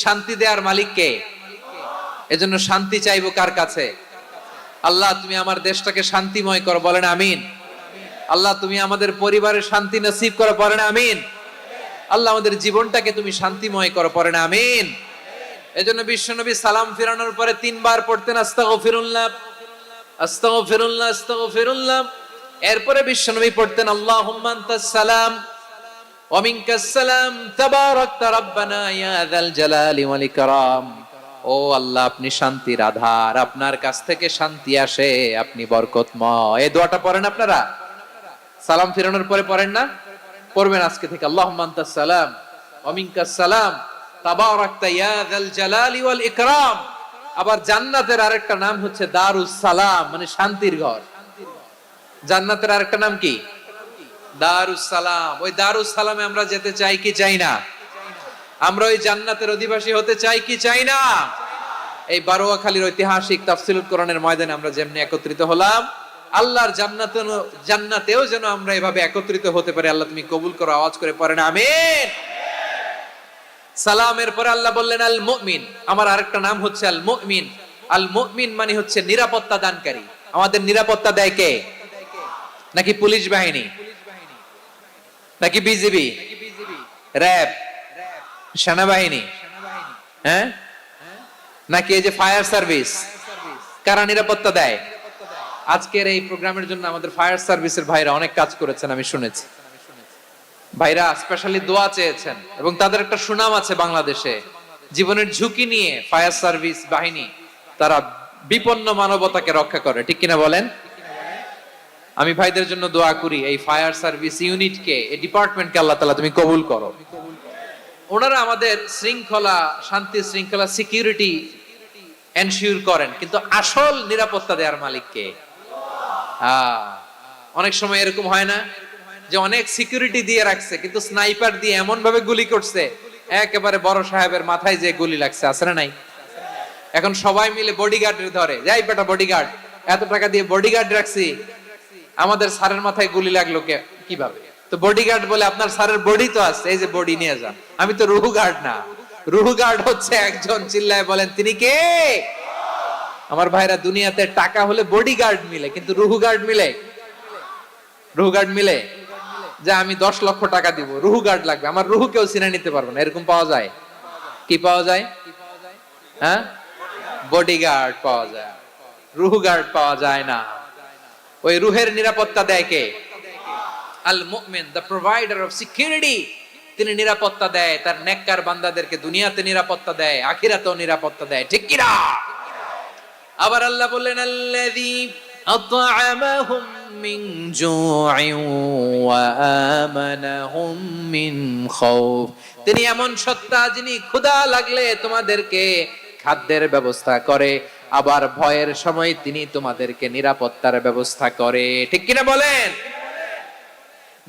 শান্তি দেওয়ার মালিক কে? এজন্য শান্তি চাইবো কার কাছে? আল্লাহ তুমি আমার দেশটাকে শান্তিময় করো, বলেন আমিন। আল্লাহ তুমি আমাদের পরিবারের শান্তি নসিব করো, বলেন আমিন। আল্লাহ আমাদের জীবনটাকে তুমি শান্তিময় করো, পড়েন আমিন। এজন্য বিশ্বনবী সালাম ফিরানোর পরে 3 বার পড়তেন আস্তাগফিরুল্লাহ, আস্তাগফিরুল্লাহ, আস্তাগফিরুল্লাহ। এরপরে বিশ্বনবী পড়তেন আল্লাহুম্মা আনতাস সালাম ওয়া মিনকাস সালাম তাবারাকতা রাব্বানা ইয়া যাল জালালি ওয়াল ইকরাম। ও আল্লাহ আপনি শান্তির আধার, আপনার কাছ থেকে শান্তি আসে, আপনি বরকতময়। এই দোয়াটা পড়েন আপনারা? সালাম ফিরানোর পরে পড়েন না? পড়বেন আজকে থেকে। আল্লাহুম্মা আনতাস সালাম ওয়া মিনকাস সালাম তাবারাকতা ইয়া যাল জালালি ওয়াল ইকরাম। আবার জান্নাতের আরেকটা নাম হচ্ছে দারুস সালাম, মানে শান্তির ঘর। জান্নাতের আরেকটা নাম কি? দারুস সালাম। ওই দারুস সালামে আমরা যেতে চাই কি চাই না? আমরা ওই জান্নাতের অধিবাসী হতে চাই কি চাই না? এই বারোয়াখালীর ঐতিহাসিক তাফসীরুল কোরআনের ময়দানে আমরা যেমনি একত্রিত হলাম, আল্লাহর জান্নাতেও যেন আমরা এভাবে একত্রিত হতে পারি। আল্লাহ তুমি কবুল করো, আওয়াজ করে পড়েন আমিন। সালামের পরে আল্লাহ বললেন আল মুমিন, আমার আরেকটা নাম হচ্ছে আল মুমিন। আল মুমিন মানে হচ্ছে নিরাপত্তা দানকারী। আমাদের নিরাপত্তা দেয় কে? নাকি পুলিশ বাহিনী, নাকি বিজিবি, র্যাব, সেনাবাহিনী, হ্যাঁ, নাকি এই যে ফায়ার সার্ভিস? কারা নিরাপত্তা দেয়? আজকের এই প্রোগ্রামের জন্য আমাদের ফায়ার সার্ভিসের ভাইরা অনেক কাজ করেছেন, আমি শুনেছি। ভাইরা স্পেশালি দোয়া চেয়েছেন এবং তাদের একটা সুনাম আছে বাংলাদেশে। জীবনের ঝুঁকি নিয়ে ফায়ার সার্ভিস বাহিনী তারা বিপন্ন মানবতাকে রক্ষা করে, ঠিক কিনা বলেন? আমি ভাইদের জন্য দোয়া করি, এই ফায়ার সার্ভিস ইউনিটকে, এই ডিপার্টমেন্টকে আল্লাহ তাআলা তুমি কবুল করো। ওনারা আমাদের শৃঙ্খলা, শান্তি শৃঙ্খলা, সিকিউরিটি এনশিওর করেন, কিন্তু আসল নিরাপত্তা দেওয়ার মালিক কে? অনেক সময় এরকম হয় না যে অনেক সিকিউরিটি দিয়ে রাখছে, কিন্তু স্নাইপার দিয়ে এমন ভাবে গুলি করছে একেবারে বড় সাহেবের মাথায় যে গুলি লাগছে, আছে না নাই? এখন সবাই মিলে বডিগার্ডের ধরে, যাই বেটা বডিগার্ড, এত টাকা দিয়ে বডিগার্ড রাখছি, আমাদের স্যারের মাথায় গুলি লাগলো কিভাবে? তো বডিগার্ড বলে আপনার স্যারের বডি তো আছে, এই যে বডি নিয়ে যান। আমি তো রুহু গার্ড না, রুহু গার্ড হচ্ছে একজন, চিল্লায় বলেন তিনি কে? আমার ভাইরা, দুনিয়াতে টাকা হলে বডিগার্ড মিলে, কিন্তু রুহু গার্ড মিলে? রুহু গার্ড মিলে? যে আমি 10 লক্ষ টাকা দিব, রুহু গার্ড লাগবে, আমার রুহু কেউ চিনে নিতে পারবে না, এরকম পাওয়া যায়? কি পাওয়া যায়? হ্যাঁ, বডিগার্ড পাওয়া যায়, রুহু গার্ড পাওয়া যায় না। ওই রুহের নিরাপত্তা দেয় কে? আল মুমিন, দ্য প্রোভাইডার অফ সিকিউরিটি। তিনি নিরাপত্তা দেয় তার নেককার বান্দাদেরকে, দুনিয়াতে নিরাপত্তা দেয়, আখিরাতেও নিরাপত্তা দেয়, ঠিক কি না? আবার আল্লাহ বললেন আল্লাযী আত'আমাহুম মিন জু'ইন ওয়া আমানাহুম মিন খাউফ। তিনি এমন সত্তা যিনি ক্ষুধা লাগলে তোমাদেরকে খাদ্যের ব্যবস্থা করে, আবার ভয়ের সময় তিনি তোমাদেরকে নিরাপত্তার ব্যবস্থা করে, ঠিক কিনা বলেন?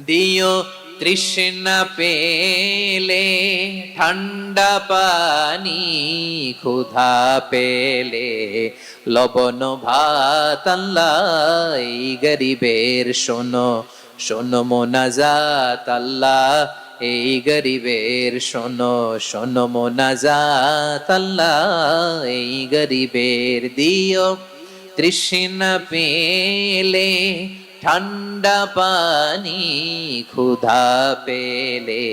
দিও তৃষ্ণা পেলে ঠান্ডা পানি, ক্ষুধা পেলে লবণ ভাত, আল্লাহ এই গরিবের শোনো শোনো মোনাজাত, আল্লাহ এই গরিবের শোনো শোনো মোনাজাত, আল্লাহ এই গরিবের। দিও তৃষ্ণা পেলে ঠান্ডা পানি, ক্ষুধা পেলে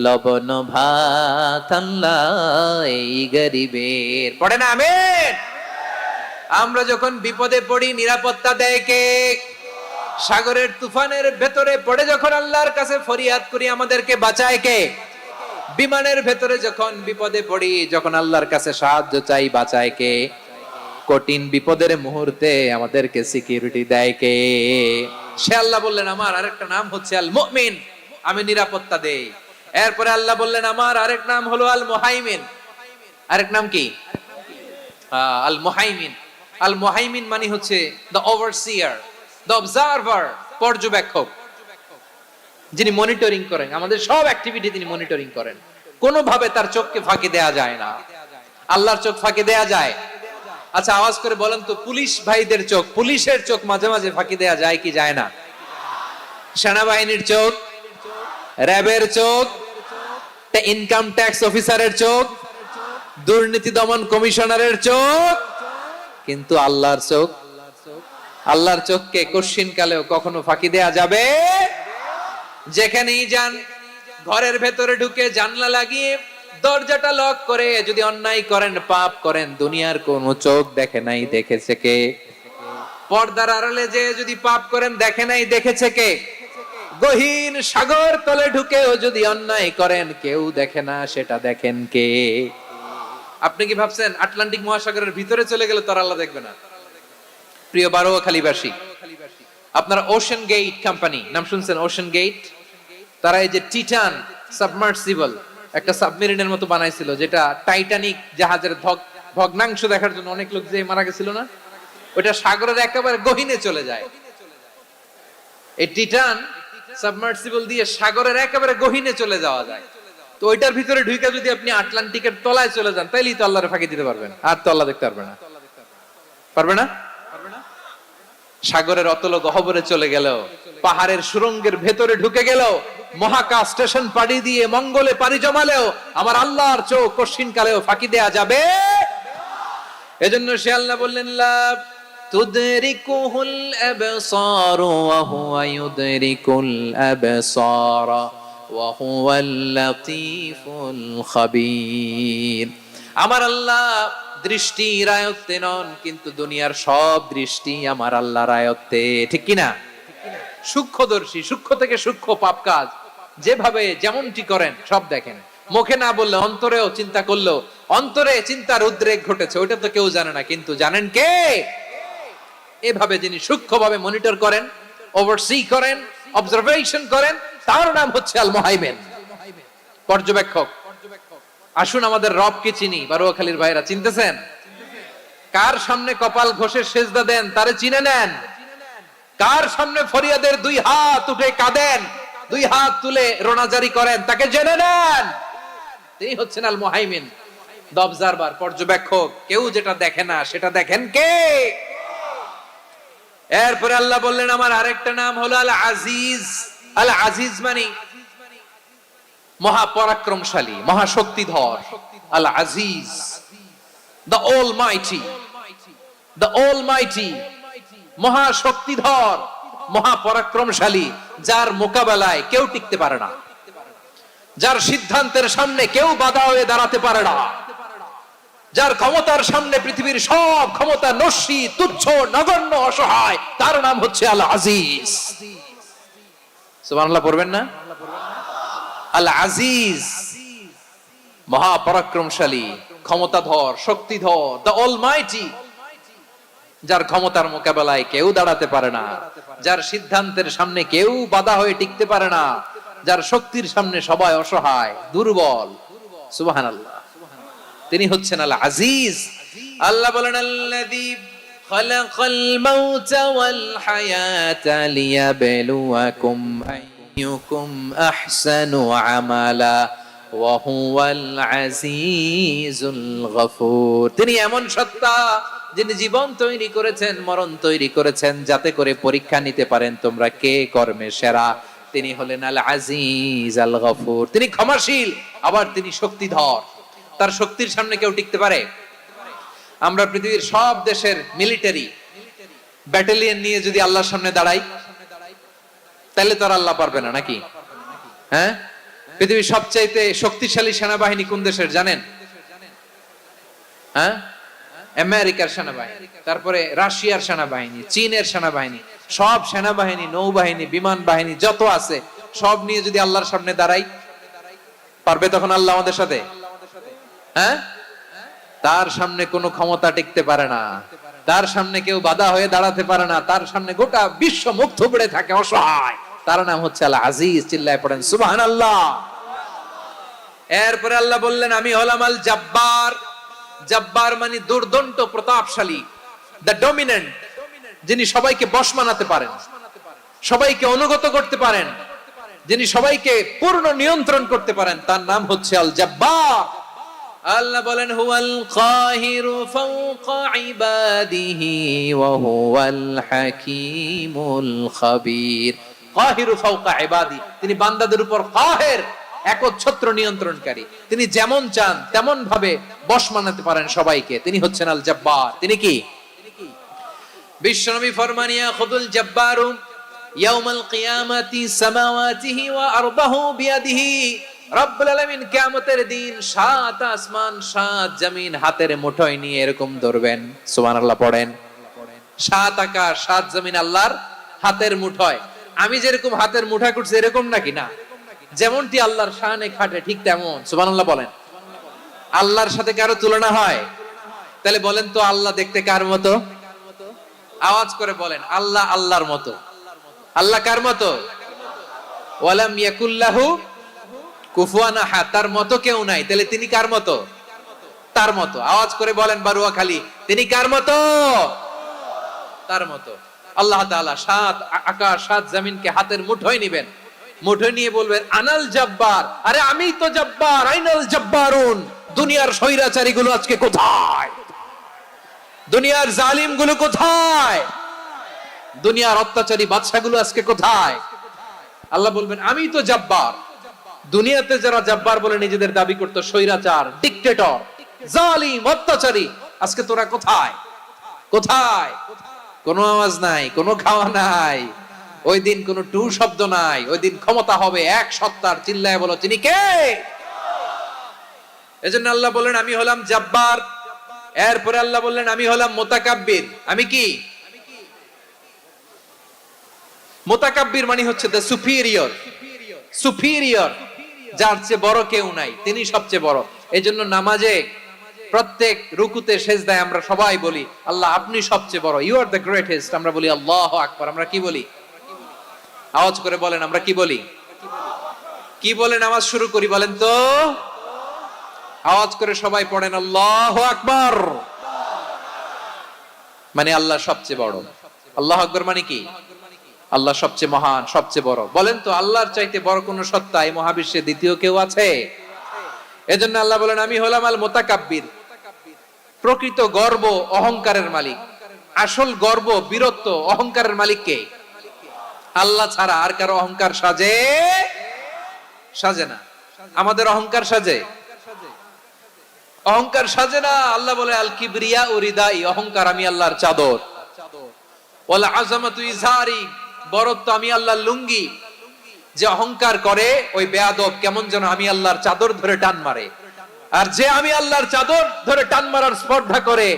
লবণ ভাত, আল্লাহ এই গরিবের। পড়ে না আমিন? আমরা যখন বিপদে পড়ি নিরাপত্তা দেয় কে? সাগরের তুফানের ভেতরে পড়ে যখন আল্লাহর কাছে ফরিয়াদ করি আমাদেরকে বাঁচায় কে? বিমানের ভেতরে যখন বিপদে পড়ি, যখন আল্লাহর কাছে সাহায্য চাই, বাঁচায় কে? কঠিন বিপদের মুহূর্তে আমাদেরকে সিকিউরিটি দেয় কে? সে আল্লাহ বললেন আমার আরেকটা নাম হচ্ছে আল মুমিন, আমি নিরাপত্তা দেই। এরপরে আল্লাহ বললেন আমার আরেক নাম হলো আল মুহাইমিন। আরেক নাম কি? আল মুহাইমিন। আল মুহাইমিন মানে হচ্ছে দ্য ওভারসিয়ার, দ্য অবজারভার, পর্যবেক্ষক, যিনি মনিটরিং করেন আমাদের সব অ্যাক্টিভিটি, তিনি মনিটরিং করেন। কোনোভাবে তার চোখকে ফাঁকি দেয়া যায় না। আল্লাহর চোখ ফাঁকি দেয়া যায়? আচ্ছা আওয়াজ করে বলেন তো, পুলিশ ভাইদের চোখ, পুলিশের চোখ মাঝে মাঝে ফাঁকি দেয়া যায় কি যায় না? সেনাবাহিনীর চোখ, র্যাবের চোখ, ইনকাম ট্যাক্স অফিসারের চোখ, দুর্নীতি দমন কমিশনারের চোখ, কিন্তু আল্লাহর চোখ? আল্লাহর চোখকে কশিন কালেও কখনো ফাঁকি দেয়া যাবে? যেখানেই যান, ঘরের ভেতরে ঢুকে জানলা লাগিয়ে দরজাটা লক করে যদি অন্যায় করেন, পাপ করেন, দুনিয়ার কোন চোখ দেখে নাই, দেখেছে কে? পর্দার আড়ালে যে যদি পাপ করেন, দেখে নাই, দেখেছে কে? গহীন সাগর তলে ঢুকেও যদি অন্যায় করেন, কেউ দেখে না, সেটা দেখেন কে? আপনি কি ভাবছেন আটলান্টিক মহাসাগরের ভিতরে চলে গেলে তার আল্লাহ দেখবে না? প্রিয় বারোয়াখালীবাসী, আপনারা ওশান গেট কোম্পানি নাম শুনছেন? ওশান গেট, তারা এই যে টিটান সাবমার্সিবল একটা সাবমেরিনের মতো বানাইছিল, যেটা টাইটানিক জাহাজের ভগ্নাংশ দেখার জন্য অনেক লোক যে মারা গেছিল না, ওটা সাগরের একেবারে গহীনে চলে যায়। এই টিটান সাবমার্সিবল দিয়ে সাগরের একেবারে গহীনে চলে যাওয়া যায়। তো ওইটার ভিতরে ঢুকে যদি আপনি আটলান্টিকের তলায় চলে যান, তাইলেই তো আল্লাহরে ফাঁকি দিতে পারবেন, আর তো আল্লাহ দেখতে পারবে না। পারবে না? সাগরের অতল গহ্বরে চলে গেল, পাহাড়ের সুরঙ্গের ভেতরে ঢুকে গেল, মহাকাশ স্টেশন পাড়ি দিয়ে মঙ্গলে পাড়ি জমালেও আমার আল্লাহর চোখ কঠিন কালেও ফাঁকি দেয়া যাবে। এজন্য সে আল্লাহ বললেন, লা তুদরিকুহুল আবসার ওয়া হুয়া ইউদরিকুল আবসার ওয়া হুয়াল লাতীফুল খাবীর। আমার আল্লাহ দৃষ্টির আয়ত্তে নন, কিন্তু দুনিয়ার সব দৃষ্টি আমার আল্লাহর আয়ত্তে, ঠিক কি না? সূক্ষ্মদর্শী, সূক্ষ্ম থেকে সূক্ষ্ম পাপ কাজ যেভাবে যেমনটি করেন সব দেখেন। মুখে না বললে অন্তরেও চিন্তা করলো, অন্তরে চিন্তার উদ্রেক ঘটেছে, ওইটা তো কেউ জানে না, কিন্তু জানেন কে? এভাবে যিনি সূক্ষ্মভাবে মনিটর করেন, ওভারসি করেন, অবজারভেশন করেন, তার নাম হচ্ছে আল মুহাইমিন, পর্যবেক্ষক। আসুন আমাদের রবকে চিনি। বারুয়াখালীর ভাইরা চিনতেছেন? কার সামনে কপাল ঘষে সেজদা দেন তারে চিনে নেন। কার সামনে ফরিয়াদের দুই হাত উঠে কাঁদেন, দুই হাত তুলে রোনাজারি করেন, তাকে জেনে নেন। তিনি হচ্ছেন আল মুহাইমিন, দ্য অবজারভার, পর্যবেক্ষক। কেউ যেটা দেখে না সেটা দেখেন কে? এরপরে আল্লাহ বললেন আমার আরেকটা নাম হলো আল আজিজ। আল আজিজ মানে মহাপরাক্রমশালী, মহাশক্তিধর। আল আজিজ, দ্য অলমাইটি, দ্য অলমাইটি, মহাশক্তিধর, মহাপরাক্রমশালী, যার মোকাবেলায় কেউ টিকতে পারে না, যার সিদ্ধান্তের সামনে কেউ বাধা হয়ে দাঁড়াতে পারে না, যার ক্ষমতার সামনে পৃথিবীর সব ক্ষমতা নস্যি, তুচ্ছ, নগণ্য, অসহায়, তার নাম হচ্ছে আল আজিজ। সুবহানাল্লাহ পড়বেন না? আল আজিজ, মহাপরাক্রমশালী, ক্ষমতাধর, শক্তিধর, দ্য অলমাইটি, যার ক্ষমতার মোকাবেলায় কেউ দাঁড়াতে পারে না, যার সিদ্ধান্তের সামনে কেউ বাধা হয়ে টিকতে পারে না, যার শক্তির সামনে সবাই অসহায়, দুর্বল। সুবহানাল্লাহ, তিনি হচ্ছেন আল আজিজ। আল্লাহ বলেন আল্লাযী খালাকাল মাউতা ওয়াল হায়াতা লিয়াবলুয়াকুম আইয়ুকুম আহসানু আমালা ওয়া হুয়াল আজিজুল গফুর। তিনি এমন সত্তা যিনি জীবন তৈরি করেছেন, মরণ তৈরি করেছেন, যাতে করে পরীক্ষা নিতে পারেন তোমরা কে কর্মে সেরা। তিনি হলেন আল আজিজ আল গফুর। তিনি ক্ষমাশীল, আবার তিনি শক্তিধর। তার শক্তির সামনে কেউ টিকতে পারে? আমরা পৃথিবীর সব দেশের মিলিটারি ব্যাটালিয়ন নিয়ে যদি আল্লাহর সামনে দাঁড়াই, তাহলে তো আর আল্লাহ পারবে না, নাকি? হ্যাঁ, পৃথিবীর সবচাইতে শক্তিশালী সেনাবাহিনী কোন দেশের জানেন? হ্যাঁ, আমেরিকার সেনাবাহিনী, তারপরে রাশিয়ার সেনাবাহিনী, চীনের সেনাবাহিনী, সব সেনাবাহিনী, নৌবাহিনী, বিমান বাহিনী যত আছে সব নিয়ে যদি আল্লাহর সামনে দাঁড়াই, পারবে তখন আল্লাহ আমাদের সাথে? হ্যাঁ, তার সামনে কোনো ক্ষমতা টিকতে পারে না, তার সামনে কেউ বাধা হয়ে দাঁড়াতে পারে না, তার সামনে গোটা বিশ্ব মুখ থুবড়ে থাকে, অসহায়। তার নাম হচ্ছে আল আজিজ। চিল্লায় পড়েন সুবহানাল্লাহ। এরপরে আল্লাহ বললেন আমি হলাম আল জব্বার। জব্বার মানে দুর্দন্ত, প্রতাপশালী, দ্য ডমিনেন্ট, যিনি সবাইকে বশ মানাতে পারেন, সবাইকে অনুগত করতে পারেন, যিনি সবাইকে পূর্ণ নিয়ন্ত্রণ করতে পারেন, তার নাম হচ্ছে আল জব্বার। আল্লাহ বলেন হুয়াল কাহিরু ফাওকা ইবাদিহি ওয়া হুয়াল হাকীমুল খাবীর। কাহিরু ফাওকা ইবাদি, তিনি বান্দাদের উপর কাহের, একচ্ছত্র নিয়ন্ত্রণকারী। তিনি যেমন চান তেমন ভাবে বশ মানাতে পারেন সবাইকে। তিনি হচ্ছেন আল জব্বার। তিনি কি? বিশ্বনবী ফরমান ইয়াখুদুল জব্বারু ইয়াউমাল কিয়ামাতি সামাওয়াতিহি ওয়া আরদাহু বিয়াদিহি। রব্বুল আলামিন কিয়ামতের দিন সাত আসমান সাত জমিন হাতের মুঠোয় নিয়ে এরকম ধরবেন। সুবহানাল্লাহ পড়েন। সাত আকাশ সাত জমিন আল্লাহর হাতের মুঠোয়। আমি যেরকম হাতের মুঠা করছি এরকম নাকি? না, যেমনটি আল্লাহর শানে খাটে ঠিক তেমন। সুবহানাল্লাহ বলেন। আল্লাহর সাথে কারো তুলনা হয়? তাহলে বলেন তো আল্লাহ দেখতে কার মতো? আওয়াজ করে বলেন আল্লাহ আল্লাহর মতো। আল্লাহ কার মতো? ওয়ালাম ইয়াকুল্লাহু কুফুয়ান আহাদ, তার মতো কেউ নাই। তাহলে তিনি কার মতো? তার মতো। আওয়াজ করে বলেন বারুয়াখালী, তিনি কার মতো? তার মতো। আল্লাহ তাআলা সাত আকাশ সাত জমিনকে হাতের মুঠোয় নিবেন, মুঠো নিয়ে বলবেন আনাল জব্বার, আরে আমি তো জব্বার, আইনাল জব্বারুন। দুনিয়ার স্বৈরাচারী গুলো আজকে কোথায়? দুনিয়ার জালিম গুলো কোথায়? দুনিয়ার অত্যাচারী বাদশা গুলো আজকে কোথায়? আল্লাহ বলবেন আমি তো জব্বার। দুনিয়াতে যারা জব্বার বলে নিজেদের দাবি করতো, স্বৈরাচার, ডিক্টেটর, জালিম, অত্যাচারী, আজকে তোরা কোথায়? কোথায়? কোনো আওয়াজ নাই, কোনো খাওয়া নাই, ওই দিন কোনো টু শব্দ নাই। ওই দিন ক্ষমতা হবে এক সত্তার। চিল্লায় বলো তিনি কে? এজন্য আল্লাহ বললেন আমি হলাম জব্বার। এরপরে আল্লাহ বললেন আমি হলাম মুতাকাব্বির। আমি কি? মুতাকাব্বির মানে হচ্ছে দ্য সুপিরিয়র। সুপিরিয়র, যার চেয়ে বড় কেউ নাই, তিনি সবচেয়ে বড়। এজন্য নামাজে প্রত্যেক রুকুতে সেজদায় আমরা সবাই বলি আল্লাহ আপনি সবচেয়ে বড়, ইউ আর দ্য গ্রেটেস্ট। আমরা বলি আল্লাহু আকবার। আমরা কি বলি? আওয়াজ করে বলেন, আমরা কি বলি? কি বলে নামাজ শুরু করি বলেন তো? আওয়াজ করে সবাই পড়েন আল্লাহু আকবার। মানে আল্লাহ সবচেয়ে বড়। আল্লাহু আকবার মানে কি? আল্লাহ সবচেয়ে মহান, সবচেয়ে বড়। বলেন তো আল্লাহর চাইতে বড় কোন সত্তা এই মহাবিশ্বে দ্বিতীয় কেউ আছে? এজন্য আল্লাহ বলেন আমি হলাম আল মুতাকাব্বির। প্রকৃত গর্ব অহংকারের মালিক। আসল গর্ব, বীরত্ব, অহংকারের মালিক কে? আল্লাহ ছাড়া আর কারো অহংকার সাজে? সাজে না। আমাদের অহংকার সাজে? অহংকার সাজে না। আল্লাহ বলে আল কিবরিয়া উরিদাই, অহংকার আমি আল্লাহর চাদর। ওয়াল আযামাতু ইজারি, বরত্ব আমি আল্লাহর লুঙ্গি। যে অহংকার করে ওই বেয়াদব কেমন যেন আমি আল্লাহর চাদর ধরে টান মারে। আর যে আমি আল্লাহর চাদর ধরে টান মারার স্পর্ধা করে,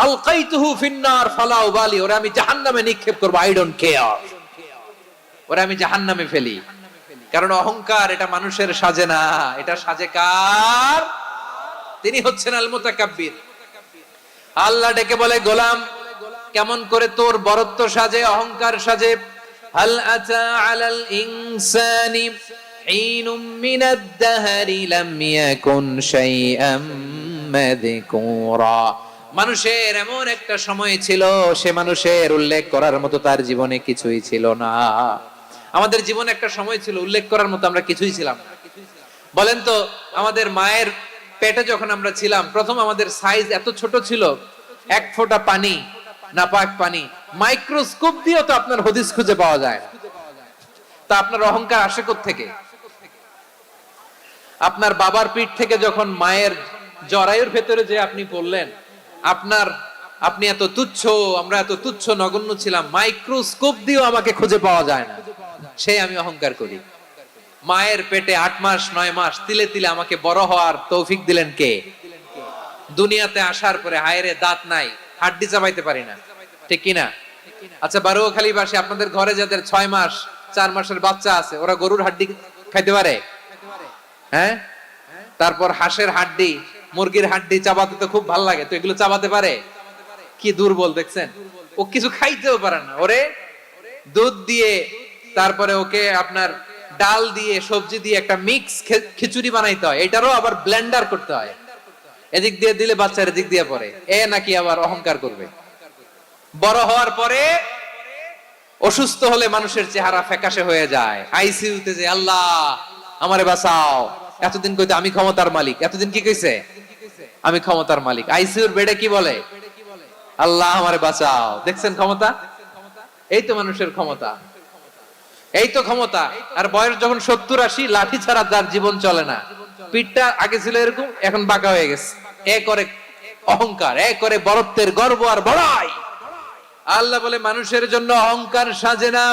আলকাইতুহু ফিন্নার ফালা উবালি, ওরে আমি জাহান্নামে নিক্ষেপ করব, আই ডোন্ট কেয়ার, ওরে আমি জাহান্নামে ফেলি। কারণ অহংকার এটা মানুষের সাজে না, এটা সাজে কার? তিনি হচ্ছেন আল মুতাকাব্বির। আল্লাহ ডেকে বলে গোলাম কেমন করে তোর বরত্ব সাজে, অহংকার সাজে? হাল আতা আলাল ইনসানি হিনুম মিনাদ দাহরি লাম ইয়াকুন শাইআম মাযকুরা। মানুষের এমন একটা সময় ছিল, সে মানুষের উল্লেখ করার মতো তার জীবনে কিছুই ছিল না। আমাদের জীবনে একটা সময় ছিল উল্লেখ করার মতো আমরা কিছুই ছিলাম না। বলেন তো আমাদের মায়ের পেটে যখন আমরা ছিলাম, প্রথম আমাদের সাইজ এত ছোট ছিল, এক ফোঁটা পানি, নাপাক পানি, মাইক্রোস্কোপ দিয়েও তো আপনার হদিস খুঁজে পাওয়া যায় না। তা আপনার অহংকার আসে কোত্থেকে? আপনার বাবার পিঠ থেকে যখন মায়ের জরায়ুর ভেতরে যে আপনি পড়লেন, আপনি এত তুচ্ছ, আমরা এত তুচ্ছ নগণ্য ছিলাম, মাইক্রোস্কোপ দিয়েও আমাকে খুঁজে পাওয়া যায় না, সেই আমি অহংকার করি। মায়ের পেটে 8 মাস 9 মাস তিলে তিলে আমাকে বড় হওয়ার তৌফিক দিলেন কে? দুনিয়াতে আসার পরে হায়রে দাঁত নাই, হাড্ডি চাবাইতে পারি না, ঠিক কিনা? আচ্ছা বারোখালীবাসী, আপনাদের ঘরে যাদের 6 মাস 4 মাসের বাচ্চা আছে, ওরা গরুর হাড্ডি খাইতে পারে? হ্যাঁ। তারপর হাঁসের হাড্ডি, মুরগির হাড্ডি চাবাতে তো খুব ভালো লাগে, তো এগুলো চাবাতে পারে? কি দুর্বল দেখছেন, ও কিছু খাইতেও পারে না। ওরে দুধ দিয়ে, তারপরে ওকে আপনার ডাল দিয়ে, সবজি দিয়ে একটা মিক্স খিচুড়ি বানাইতে হয়, এটারও আবার ব্লেন্ডার করতে হয়। এদিক দিয়ে দিলে বাচ্চার এদিক দিয়ে পড়ে, এ নাকি আবার অহংকার করবে। বড় হওয়ার পরে অসুস্থ হলে মানুষের চেহারা ফ্যাকাশে হয়ে যায়, আইসিইউতে যে আল্লাহ আমারে বাঁচাও। এতদিন কইতে আমি ক্ষমতার মালিক, এতদিন কি কইছে? আমি ক্ষমতার মালিক। আইসিইউর বেডে কি বলে? আল্লাহ আমারে বাঁচাও। দেখছেন ক্ষমতা? এই তো মানুষের ক্ষমতা, এই তো ক্ষমতা। আর বয়স যখন 70-80, লাঠি ছাড়া যার জীবন চলে না। পিঠটা আগে ছিল এরকম, এখন বাঁকা হয়ে গেছে। এ করে অহংকার, এ করে বরত্বের গর্ব আর বড়াই। আল্লাহ বলে মানুষের জন্য অহংকার সাজে না।